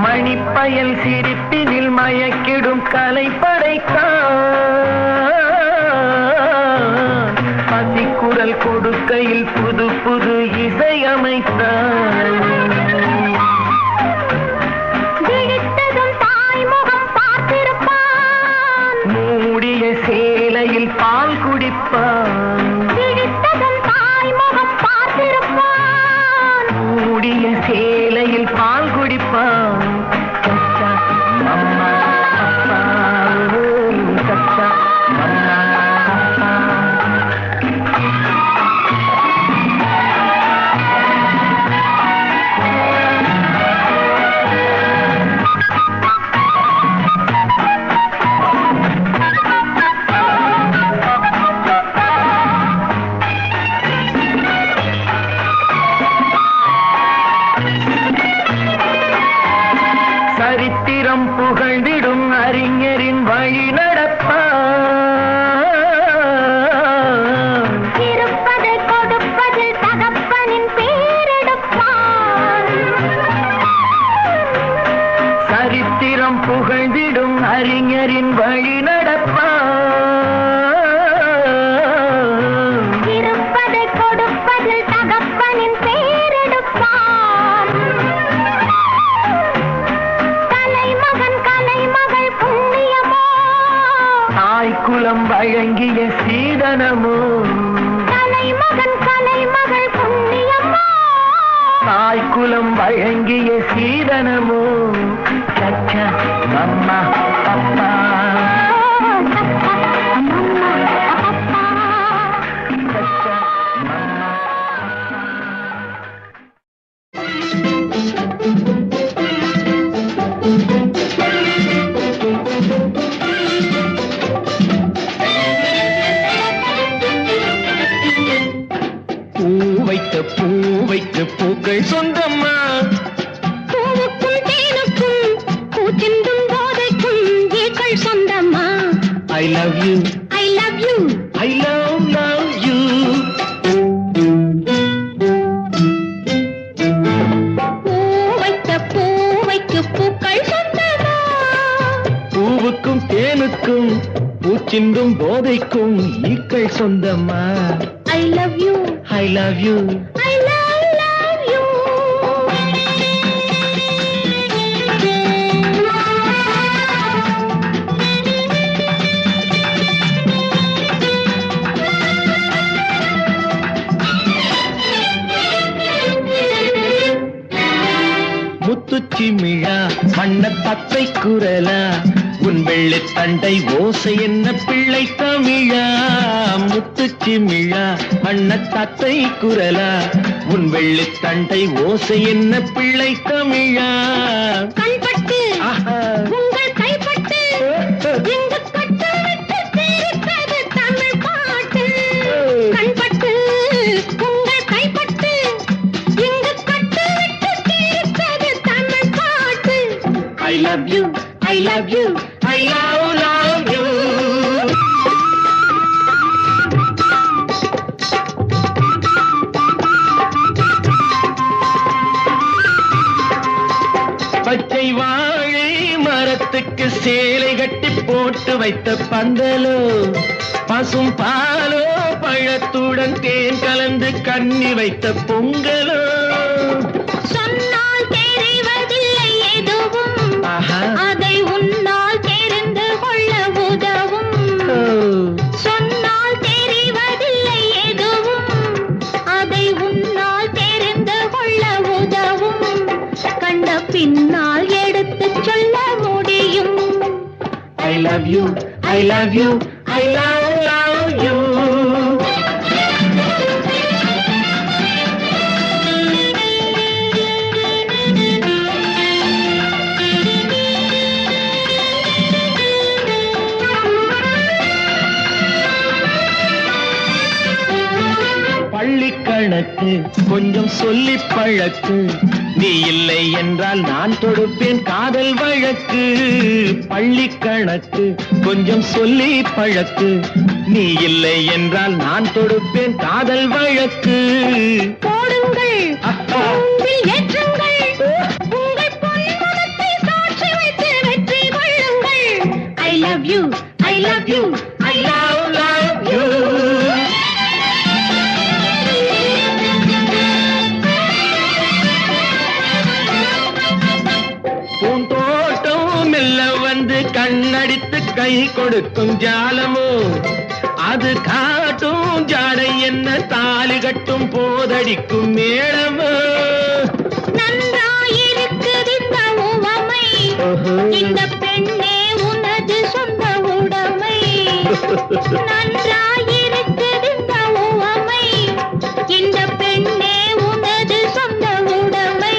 A: மணிப்பயல் சிரி வழங்கிய சீதனமோ
B: கலைமகன் கலைமகள் புண்ணியம்மா
A: தாய்க்குலம் வழங்கிய சீதனமோ சச்சா அம்மா அப்பா சச்சா அம்மா பூவைக்கு பூக்கள் சொந்தம்மா
B: பூவுக்கும் தேனுக்கும் பூச்சிந்தும் போதைக்கும் ஏக்கள் சொந்தம்மா
A: I love you
B: I love you
A: I love you
B: பூவைக்கு பூக்கள் சொந்தமா
A: பூவுக்கும் தேனுக்கும் பூச்சிந்தும் போதைக்கும் ஈக்கள் சொந்தம்மா
B: I love you
A: I love you
B: I love you
A: முத்துச்சிமிழா வண்ண தத்தை குரலா உன் வெள்ளித் தண்டை ஓசை என்ன பிள்ளை தமிழா முத்துச்சிமிழா வண்ண தத்தை குரலா உன் வெள்ளித் தண்டை ஓசை என்ன பிள்ளை தமிழா
B: கண்பட்டு
A: ஆஹா.
B: உங்கள் கைப்பட்டு எங்கு கட்டு விட்டு சிரிப்பது தமிழ் பாட்டு கண்பட்டு உங்கள் கைப்பட்டு எங்கு கட்டு விட்டு சிரிப்பது தமிழ் பாட்டு
A: I love you I love you I love you பச்சை வாழை மரத்துக்கு சேலை கட்டி போட்டு வைத்த பந்தலோ பசும் பாலோ பழத்துடன் தேன் கலந்து கண்ணி வைத்த பொங்கலோ
B: சொன்னால் தெரிவதில்லை எதுவும்
A: ஆஹா.
B: அதை உன்னால் தெரிந்து கொள்ள உதவும் சொன்னால் தெரிவதில்லை எதுவும் அதை உன்னால் தெரிந்து கொள்ள உதவும் கண்ட பின்னால் எடுத்துச் சொல்ல முடியும்
A: I love you I love you I love you பள்ளிக்கணக்கு கொஞ்சம் சொல்லி பழக்கு நீ இல்லை என்றால் நான் தொடுப்பேன் காதல் வழக்கு பள்ளிக்கணக்கு கொஞ்சம் சொல்லி பழக்கு நீ இல்லை என்றால் நான் தொடுப்பேன் காதல் வழக்கு
B: போடுங்கள்
A: அப்பா.
B: உங்கள் ஏற்றுங்கள் உங்கள் பொன்மனத்தை சாட்சி வைத்து வெற்றி கொள்ளுங்கள் I love you I love you
A: I love you பூந்தோட்டம் மெல்ல வந்து கண்ணடித்து கை கொடுக்கும் ஜாலமோ அது காட்டும் ஜாடை என்ன தாலி கட்டும் போதடிக்கும் மேளமோ
B: நன்றாயிருக்குது இந்த உவமை இந்த பெண்ணே உனது சொந்த உடைமை நன்றாயிருக்குது இந்த உவமை இந்த பெண்ணே உனது சொந்த உடைமை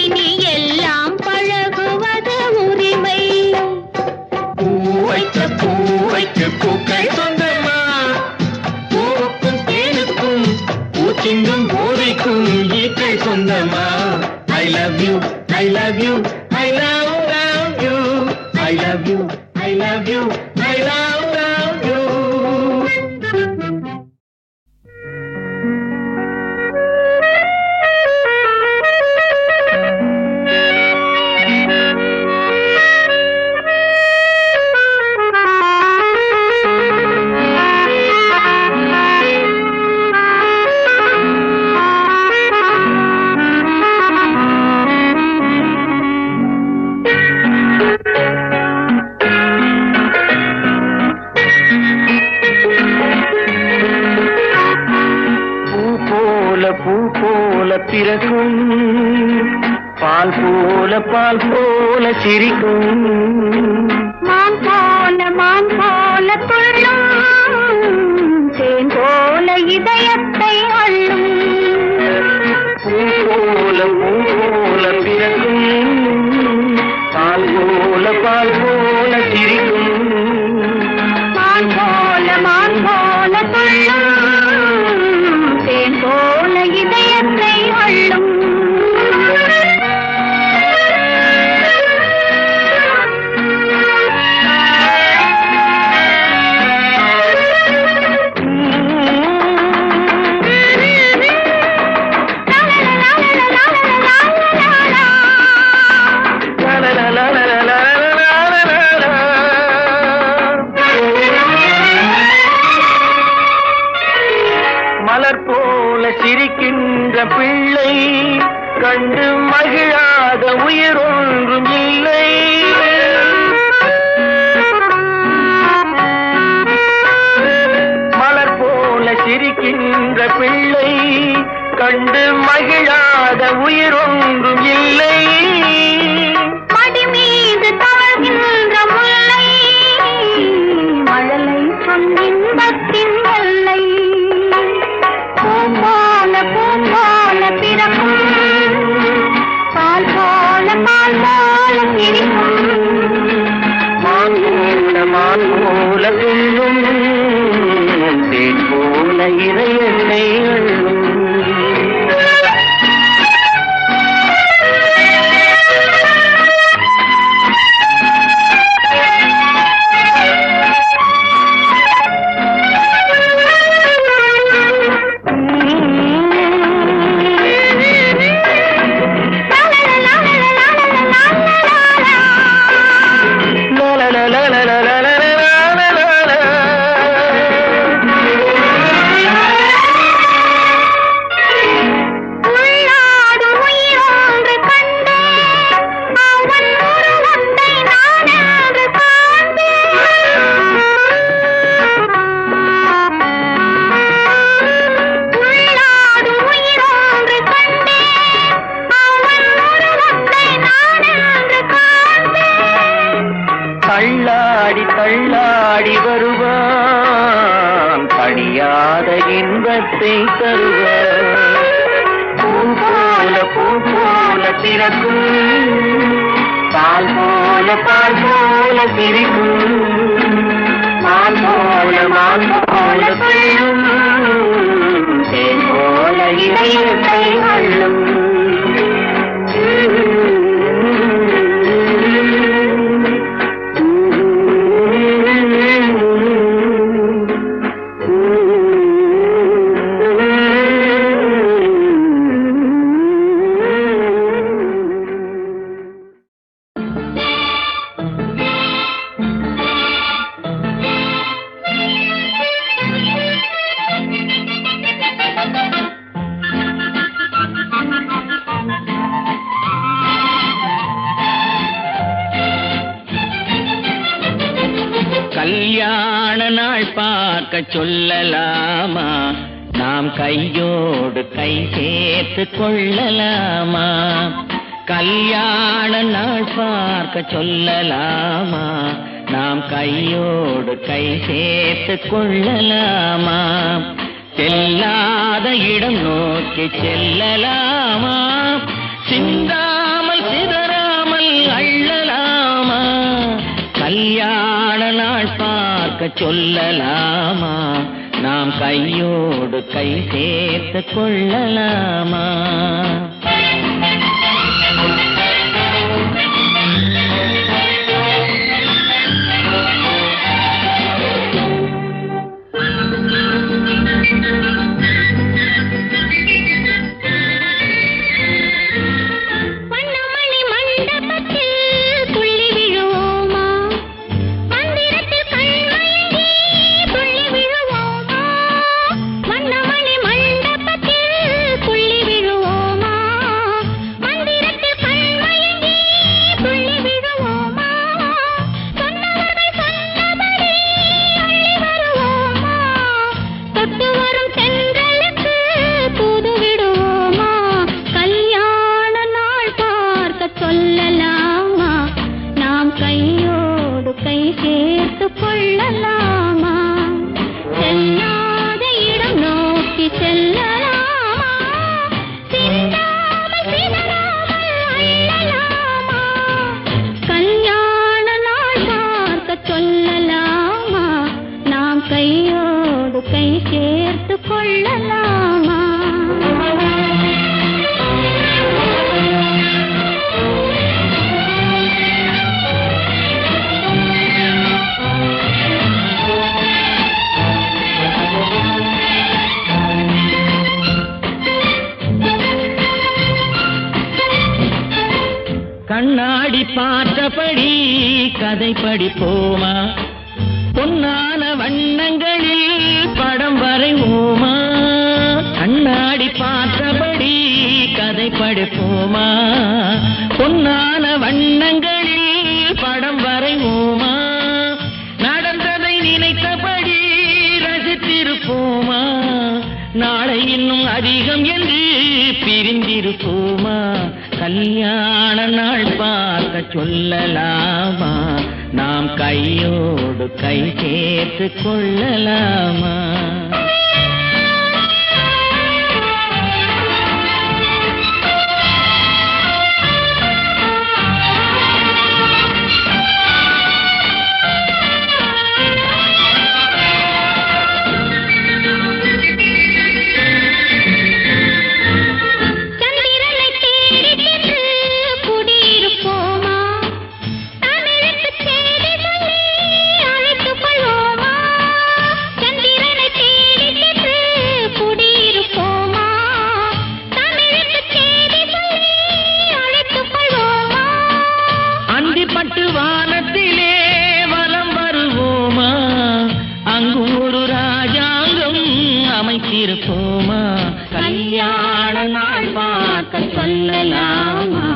B: இனி எல்லாம் பழகுவது உரிமை
A: பூவைக்கு பூக்கள் சொந்தமா பூவுக்கும் தேனுக்கும் பூச்சிங்கும் போதைக்கும் ஈக்கள் சொந்தமா I love you I love you I love you I love you I love you I love you பிறக்கும் பால் போல சிரிக்கும்
B: மான் போல துள்ளும் தேன் போல இதயத்தை அள்ளும்
A: பூ போல பிறக்கும் பால் போல சிரிக்கும்
B: மான் போல துள்ளும் தேன் போல இதயத்தை அள்ளும்
A: மலர் போல சிரிக்கின்ற பிள்ளை கண்டு மகிழாத உயிர் ஒன்றும் இல்லை மலர் போல சிரிக்கின்ற பிள்ளை கண்டு மகிழாத உயிர் ஒன்றும் இல்லை
B: மடி மீது தவழ்கின்ற முல்லை மழலை சொன்னின்பத்தின் எல்லை பூ போல பிறக்கும் பால் போல சிரிக்கும்
A: மான் போல துள்ளும் தேன் போல இறையெண்ணை அள்ளும் தள்ளாடி வருவான் படியாத இன்பத்தை தருவான் பூ போல பிறக்கும் பால் போல சிரிக்கும் மான் போல பிள்ளும் தேன் போல இதயத்தை அள்ளும்
C: கல்யாண நாள் பார்க்க சொல்லலாமா நாம் கையோடு கை சேர்த்து கொள்ளலாமா கல்யாண நாள் பார்க்க சொல்லலாமா நாம் கையோடு கை சேர்த்து கொள்ளலாமா செல்லாத இடம் நோக்கி செல்லலாமா சிந்தாமல் சிதறாமல் அள்ளலாமா கல்யாண நாள் பார்க்க சொல்லலாமா நாம் கையோடு கை சேர்த்து கொள்ளலாமா
B: மந்திரத்தில் கை சேர்த்து கொள்ளலாமா?
A: கண்ணாடி பார்த்தபடி கதை படிப்போமா? பொன்னான வண்ணங்களில் படம் வரைவோமா? கண்ணாடி பார்த்தபடி கதை படிப்போமா? பொன்னான வண்ணங்களில் படம் வரைவோமா? நடந்ததை நினைத்தபடி ரசித்திருப்போமா? நாளை இன்னும் அதிகம் என்று பிரிந்திருப்போமா? கல்யாண நாள் பார்க்க சொல்லலாமா? நாம் கையோடு கை சேர்த்து கொள்ளலாமா? பட்டு வானத்திலே வலம் வருவோமா? அங்கு ஒரு ராஜாங்கம் அமைத்திருப்போமா? கல்யாண நாள் பார்க்க சொல்லலாமா?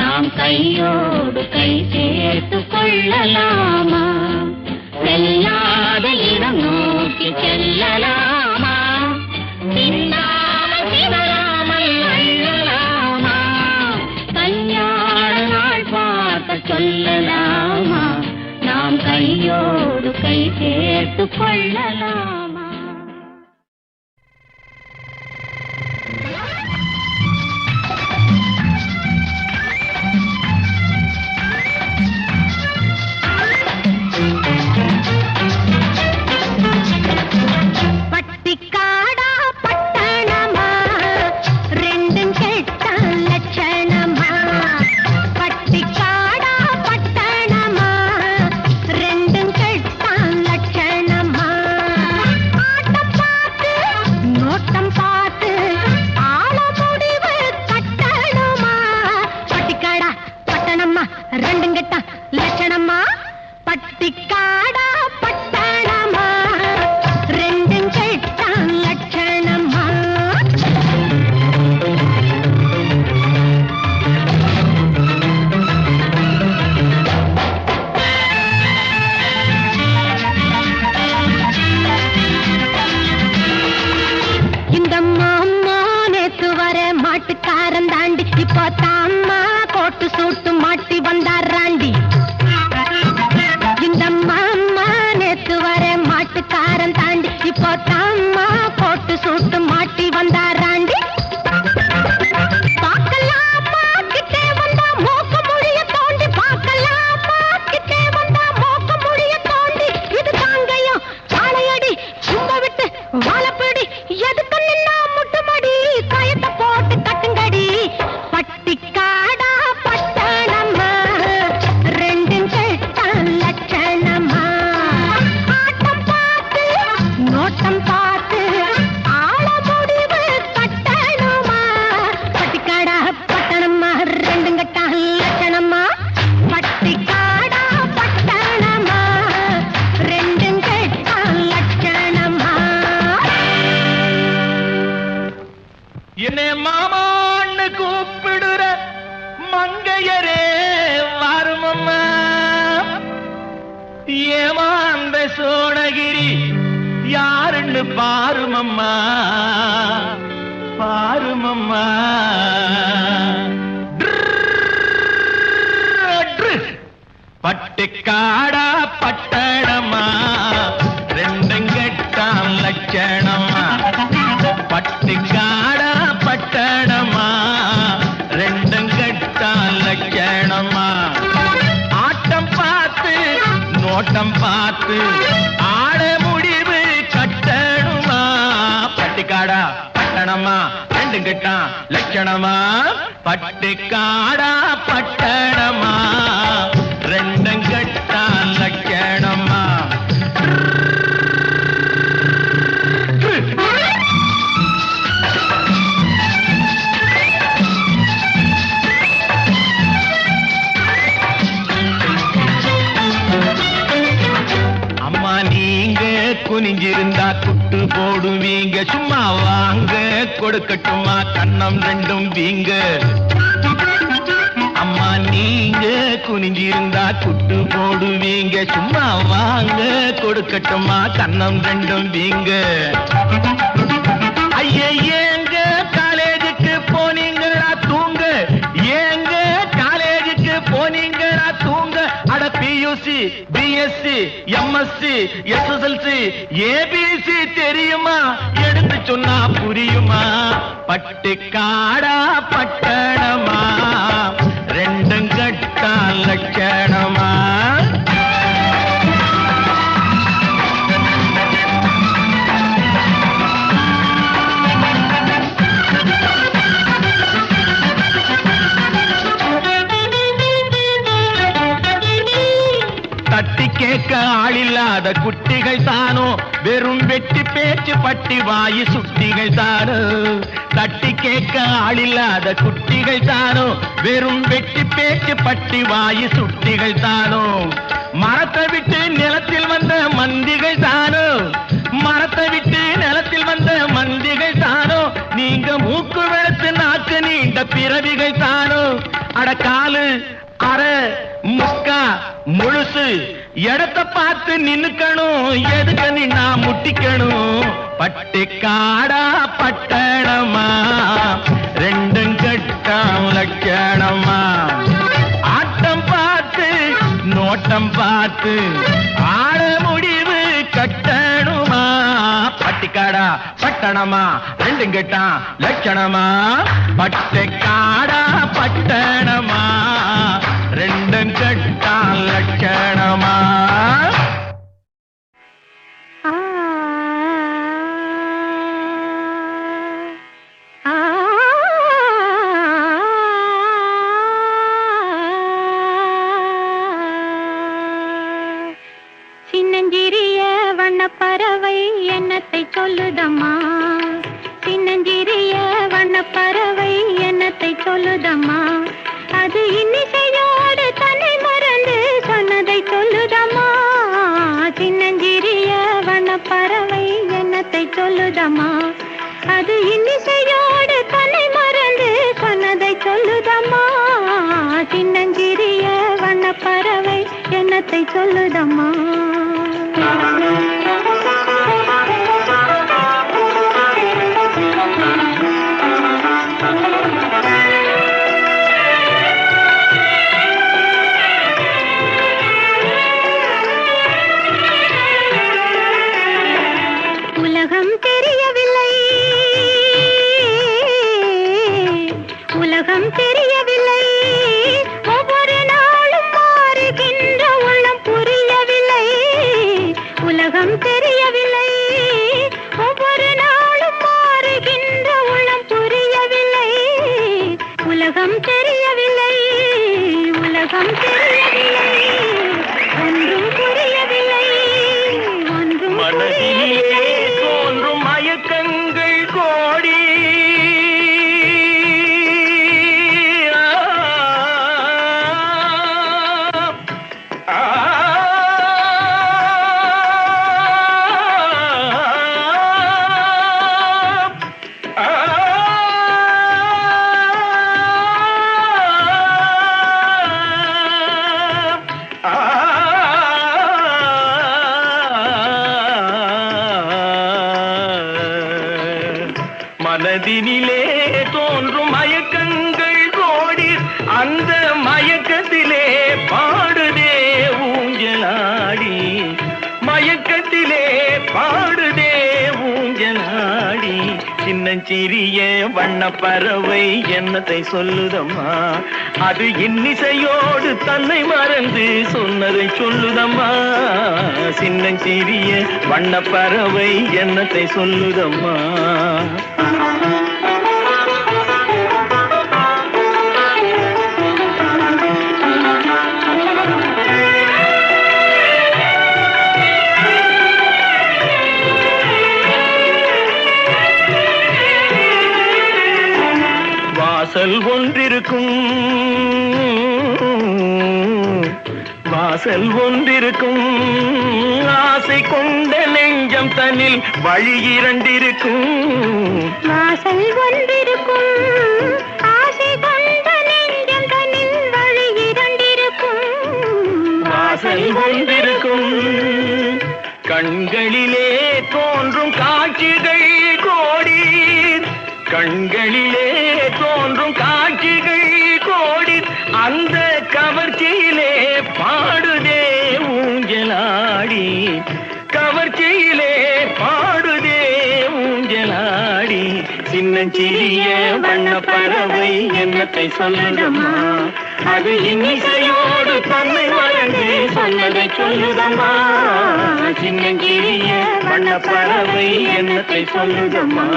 A: நாம் கையோடு கை சேர்த்து கொள்ளலாமா? செல்லாத இடம் நோக்கி செல்லலாமா? சின்னாமல் சிதறாமல் அள்ளலாமா? கல்யாண நாள் பார்க்க சொல்லலாமா? நாம் கையோடு கை சேர்த்து கொள்ளலாமா? பட்டிக்காடா பட்டணமா ரெண்டும் கெட்ட லட்சணமா? பட்டிக்காடா பட்டணமா ரெண்டும் கெட்ட லட்சணமா? ஆட்டம் பார்த்து நோட்டம் பார்த்து ஆள முடிவு கட்டணுமா? பட்டிக்காடா பட்டணமா ரெண்டும் கெட்ட லட்சணமா? பட்டிக்காடா பட்டணமா ரெண்டும் கெட்ட லட்சணமா? இந்த மாமா நேத்து வர மாட்டுக்காரன் தாண்டி, இப்போ தாம்மா கோட்டு சூட்டு மாட்டி வந்தாராண்டி. இந்த மாமா நேத்து வர மாட்டுக்காரன் தாண்டி, இப்போ தாம்மா கோட்டு சூட்டு மாட்டி வந்தாராண்டி. பார்க்கலாமா கிட்டே வந்தா மோக்க முடிய தோண்டி, பார்க்கலாமா கிட்டே வந்தா மோக்க முடிய தோண்டி. இது தாங்கையும் சாலையடி சும்ப விட்டு வாழப்படி, எதுக்கு நின்னா முட்டுமடி கயத்தை போட்டு கட்டுங்கடி. பட்டிக்காடா பட்டணமா ரெண்டும் கெட்ட லட்சணமா? ஆட்டம் பார்த்து நோட்டம் பார்த்து ஆள முடிவு கட்டணுமா? பட்டிக்காடா பட்டணமா ரெண்டும் கெட்ட லட்சணமா? பட்டிக்காடா பட்டணமா ரெண்டும் கெட்ட லட்சணமா? என்னை மாமான்னு கூப்பிடுற மங்கையரே வாருமம்மா. ஏமாந்த சோழகிரி யாருன்னு பாருமம்மா, பாருமம்மா. பட்டிக்காடா பட்டணமா ரெண்டும் கெட்டான் லட்சணமா? பட்டிக்காடா பட்டணமா ரெண்டும் கெட்டான் லட்சணமா? ஆட்டம் பார்த்து நோட்டம் பார்த்து ஆட முடிவு கட்டணமா?
C: ரெண்டு கெட்டான் லட்சணமா பட்டுக்காடா பட்டணமா ரெண்டும் கெட்டான் லட்சணமா குனிஞ்சிருந்தா குட்டு போடுவீங்க சும்மா வாங்க கொடுக்கட்டுமா கண்ணம் ரெண்டும் வீங்க அம்மா நீங்க குனிஞ்சிருந்தா குட்டு போடுவீங்க சும்மா வாங்க கொடுக்கட்டுமா கண்ணம் ரெண்டும் வீங்க ஐயே ஏங்க காலேஜுக்கு போனீங்களா தூங்க ஏங்க காலேஜுக்கு போனீங்களா தூங்க அட PUC BSc MSc SSLC ABC தெரியுமா எடுத்து சொன்னா புரியுமா பட்டுக்காடா பட்டணமா ரெண்டும் கட்டா லட்சணமா தட்டி கேட்க ஆளில்லாத குட்டிகள் தானோ வெறும் வெட்டி பேச்சு பட்டி வாயு சுட்டிகள் தானோ தட்டி கேட்க ஆளில்லாத குட்டிகள் தானோ வெறும் வெட்டி பேச்சு பட்டி வாயு சுட்டிகள் தானோ மரத்தை விட்டு நிலத்தில் வந்த மந்திகள் தானோ மரத்தை விட்டு நிலத்தில் வந்த மந்திகள் தானோ நீங்க மூக்கு வெளுத்து நாக்கு நீண்ட பிறவிகள் தானோ அடக்காலு அரை முக்கா முழுசு இடத்தை பார்த்து நின்னுக்கணும் எதுக்கு நின்னா முட்டிக்கணும் பட்டுக்காடா பட்டணமா ரெண்டும் கட்டா லட்சணமா ஆட்டம் பார்த்து நோட்டம் பார்த்து ஆட முடிவு கட்டணுமா பட்டிக்காடா பட்டணமா ரெண்டும் கட்டா லட்சணமா பட்டுக்காடா பட்டணமா ரெண்டும் கட்டா லட்சணமா
B: சின்னஞ்சிறிய வண்ணப்பறவை என்னத்தை சொல்லுதம்மா சின்னஞ்சிறிய வண்ணப்பறவை என்னத்தை சொல்லுதம்மா அது இன்னிசையோடு தன்னை மறந்து சொன்னதை சொல்லுதம்மா சின்னஞ்சிறிய வண்ணப்பறவை என்னத்தை சொல்லுதம்மா அது இன்னிசையோடு தன்னை மறந்து சொன்னதை சொல்லுதம்மா சின்னஞ்சிறிய வண்ணப்பறவை என்னத்தை சொல்லுதம்மா உலகம் தெரியவில்லை உலகம் தெரியவில்லை ஒவ்வொரு நாளும் மாறுகின்ற உள்ளம் புரியவில்லை உலகம் தெரியவில்லை ஒவ்வொரு நாளும் மாறுகின்ற உள்ளம் புரியவில்லை உலகம் தெரியவில்லை உலகம் தெரியவில்லை ஒன்றும் புரியவில்லை ஒன்றும் புரியவில்லை
C: தோன்றும் மயக்கங்கள் கோடி மனதினிலே தோன்றும் மயக்கங்கள் கோடி அந்த மயக்கத்திலே பாடுதே ஊஞ்சலாடி மயக்கத்திலே பாடுதே ஊஞ்சலாடி சின்னஞ்சிறிய வண்ணப்பறவை என்னத்தை சொல்லுதம்மா அது இன்னிசையோடு தன்னை மறந்து சொன்னதை சொல்லுதம்மா சின்னஞ்சிறிய வண்ணப்பறவை என்னத்தை சொல்லுதம்மா
A: வாசல் ஒன்றிருக்கும் வாசல் ஒன்றிருக்கும் ஆசை கொண்ட நெஞ்சம் தன்னில் வழி இரண்டிருக்கும்
B: வாசல் ஒன்றிருக்கும் ஆசை கொண்ட நெஞ்சம் தன்னில் வழி இரண்டிருக்கும்
A: வாசல் ஒன்றிருக்கும் கண்களிலே தோன்றும் காட்சிகள் கோடி கண்களிலே தோன்றும் காட்சிகள் கோடி அந்த கவர்ச்சியிலே பாடுதே ஊஞ்சலாடி கவர்ச்சியிலே பாடுதே ஊஞ்சலாடி சின்னஞ்சிறிய வண்ண பறவை என்னத்தை சொல்லுதம்மா அது இன்னிசையோடு தன்னை மறந்து சொன்னதை சொல்லுதம்மா சின்னஞ்சிறிய வண்ண பறவை என்னத்தை சொல்லுதம்மா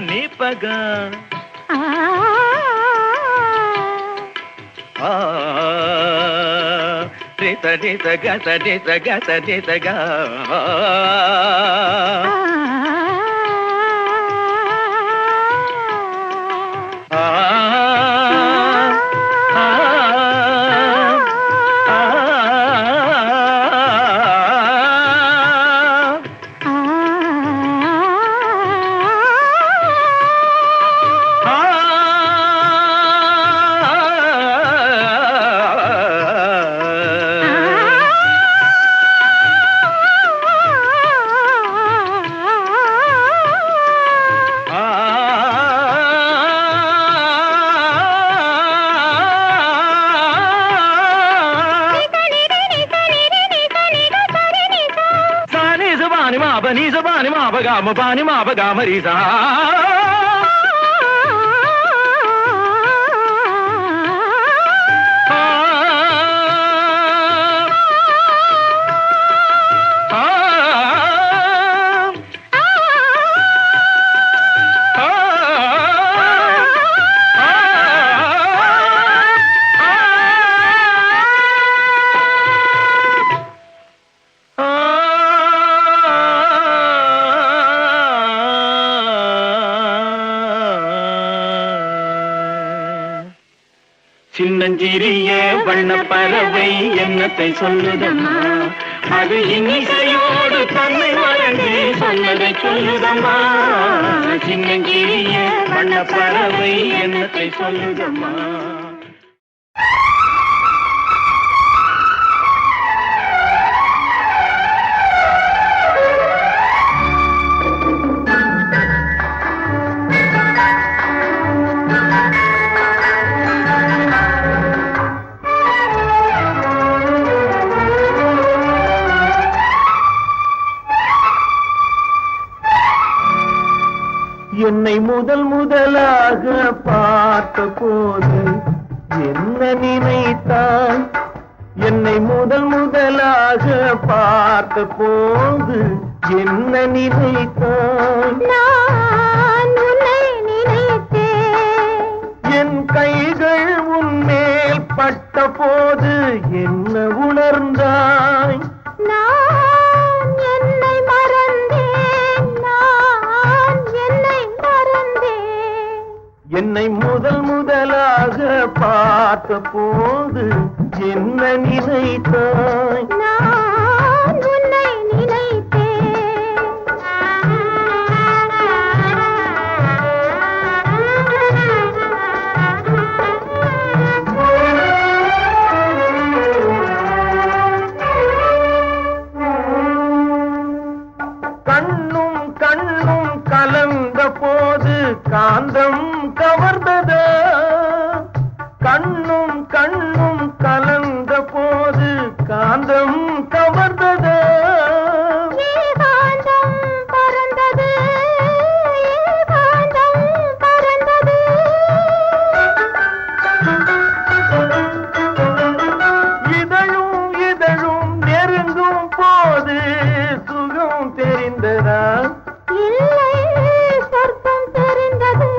A: நிபகா ரித ரித கத ரித கத ரித கா pani ma ba ga ma ri sa சின்னஞ்சிறிய வண்ண பறவை என்னத்தை சொல்லுதம்மா அது இன்னிசையோடு தன்னை மறந்து சொன்னதை சொல்லுதம்மா சின்னஞ்சிறிய வண்ண பறவை என்னத்தை சொல்லுதம்மா என்னை முதலாக பார்த்த போது என்ன நினைத்தாய் என்னை முதலாக பார்த்த போது என்ன நினைத்தாய்
B: நான் உன்னை நினைத்தேன்
A: என் கைகள் உன்மேல் பட்ட போது என்ன உணர்ந்தாய்
B: நான் என்னை மறந்தேன்
A: என்னை முதலாக பார்த்த போது என்ன நினைத்தாய்
B: நான் உன்னை
A: கண்ணும் கண்ணும் கலந்த போது காந்தம் கவர்ந்தது கண்ணும் கண்ணும் கலந்த போது காந்தம் கவர்ந்தது
B: காந்தம் பறந்தது காந்தம் பறந்தது
A: இதழும் இதழும் நெருங்கும் போது சுகம் தெரிந்ததா
B: இல்லை சொர்க்கம் தெரிந்தது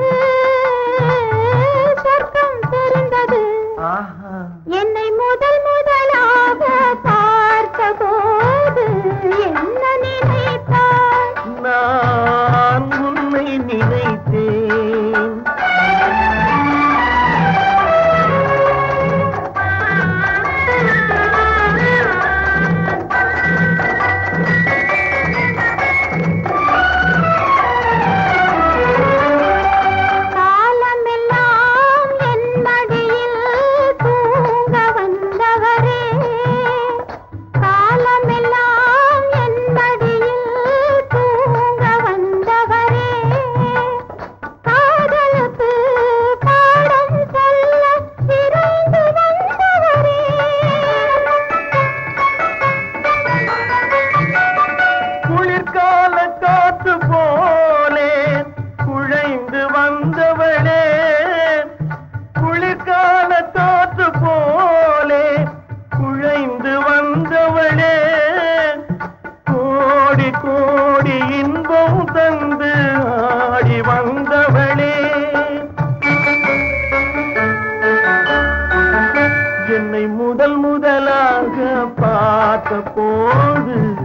A: முதலாக பார்த்த போது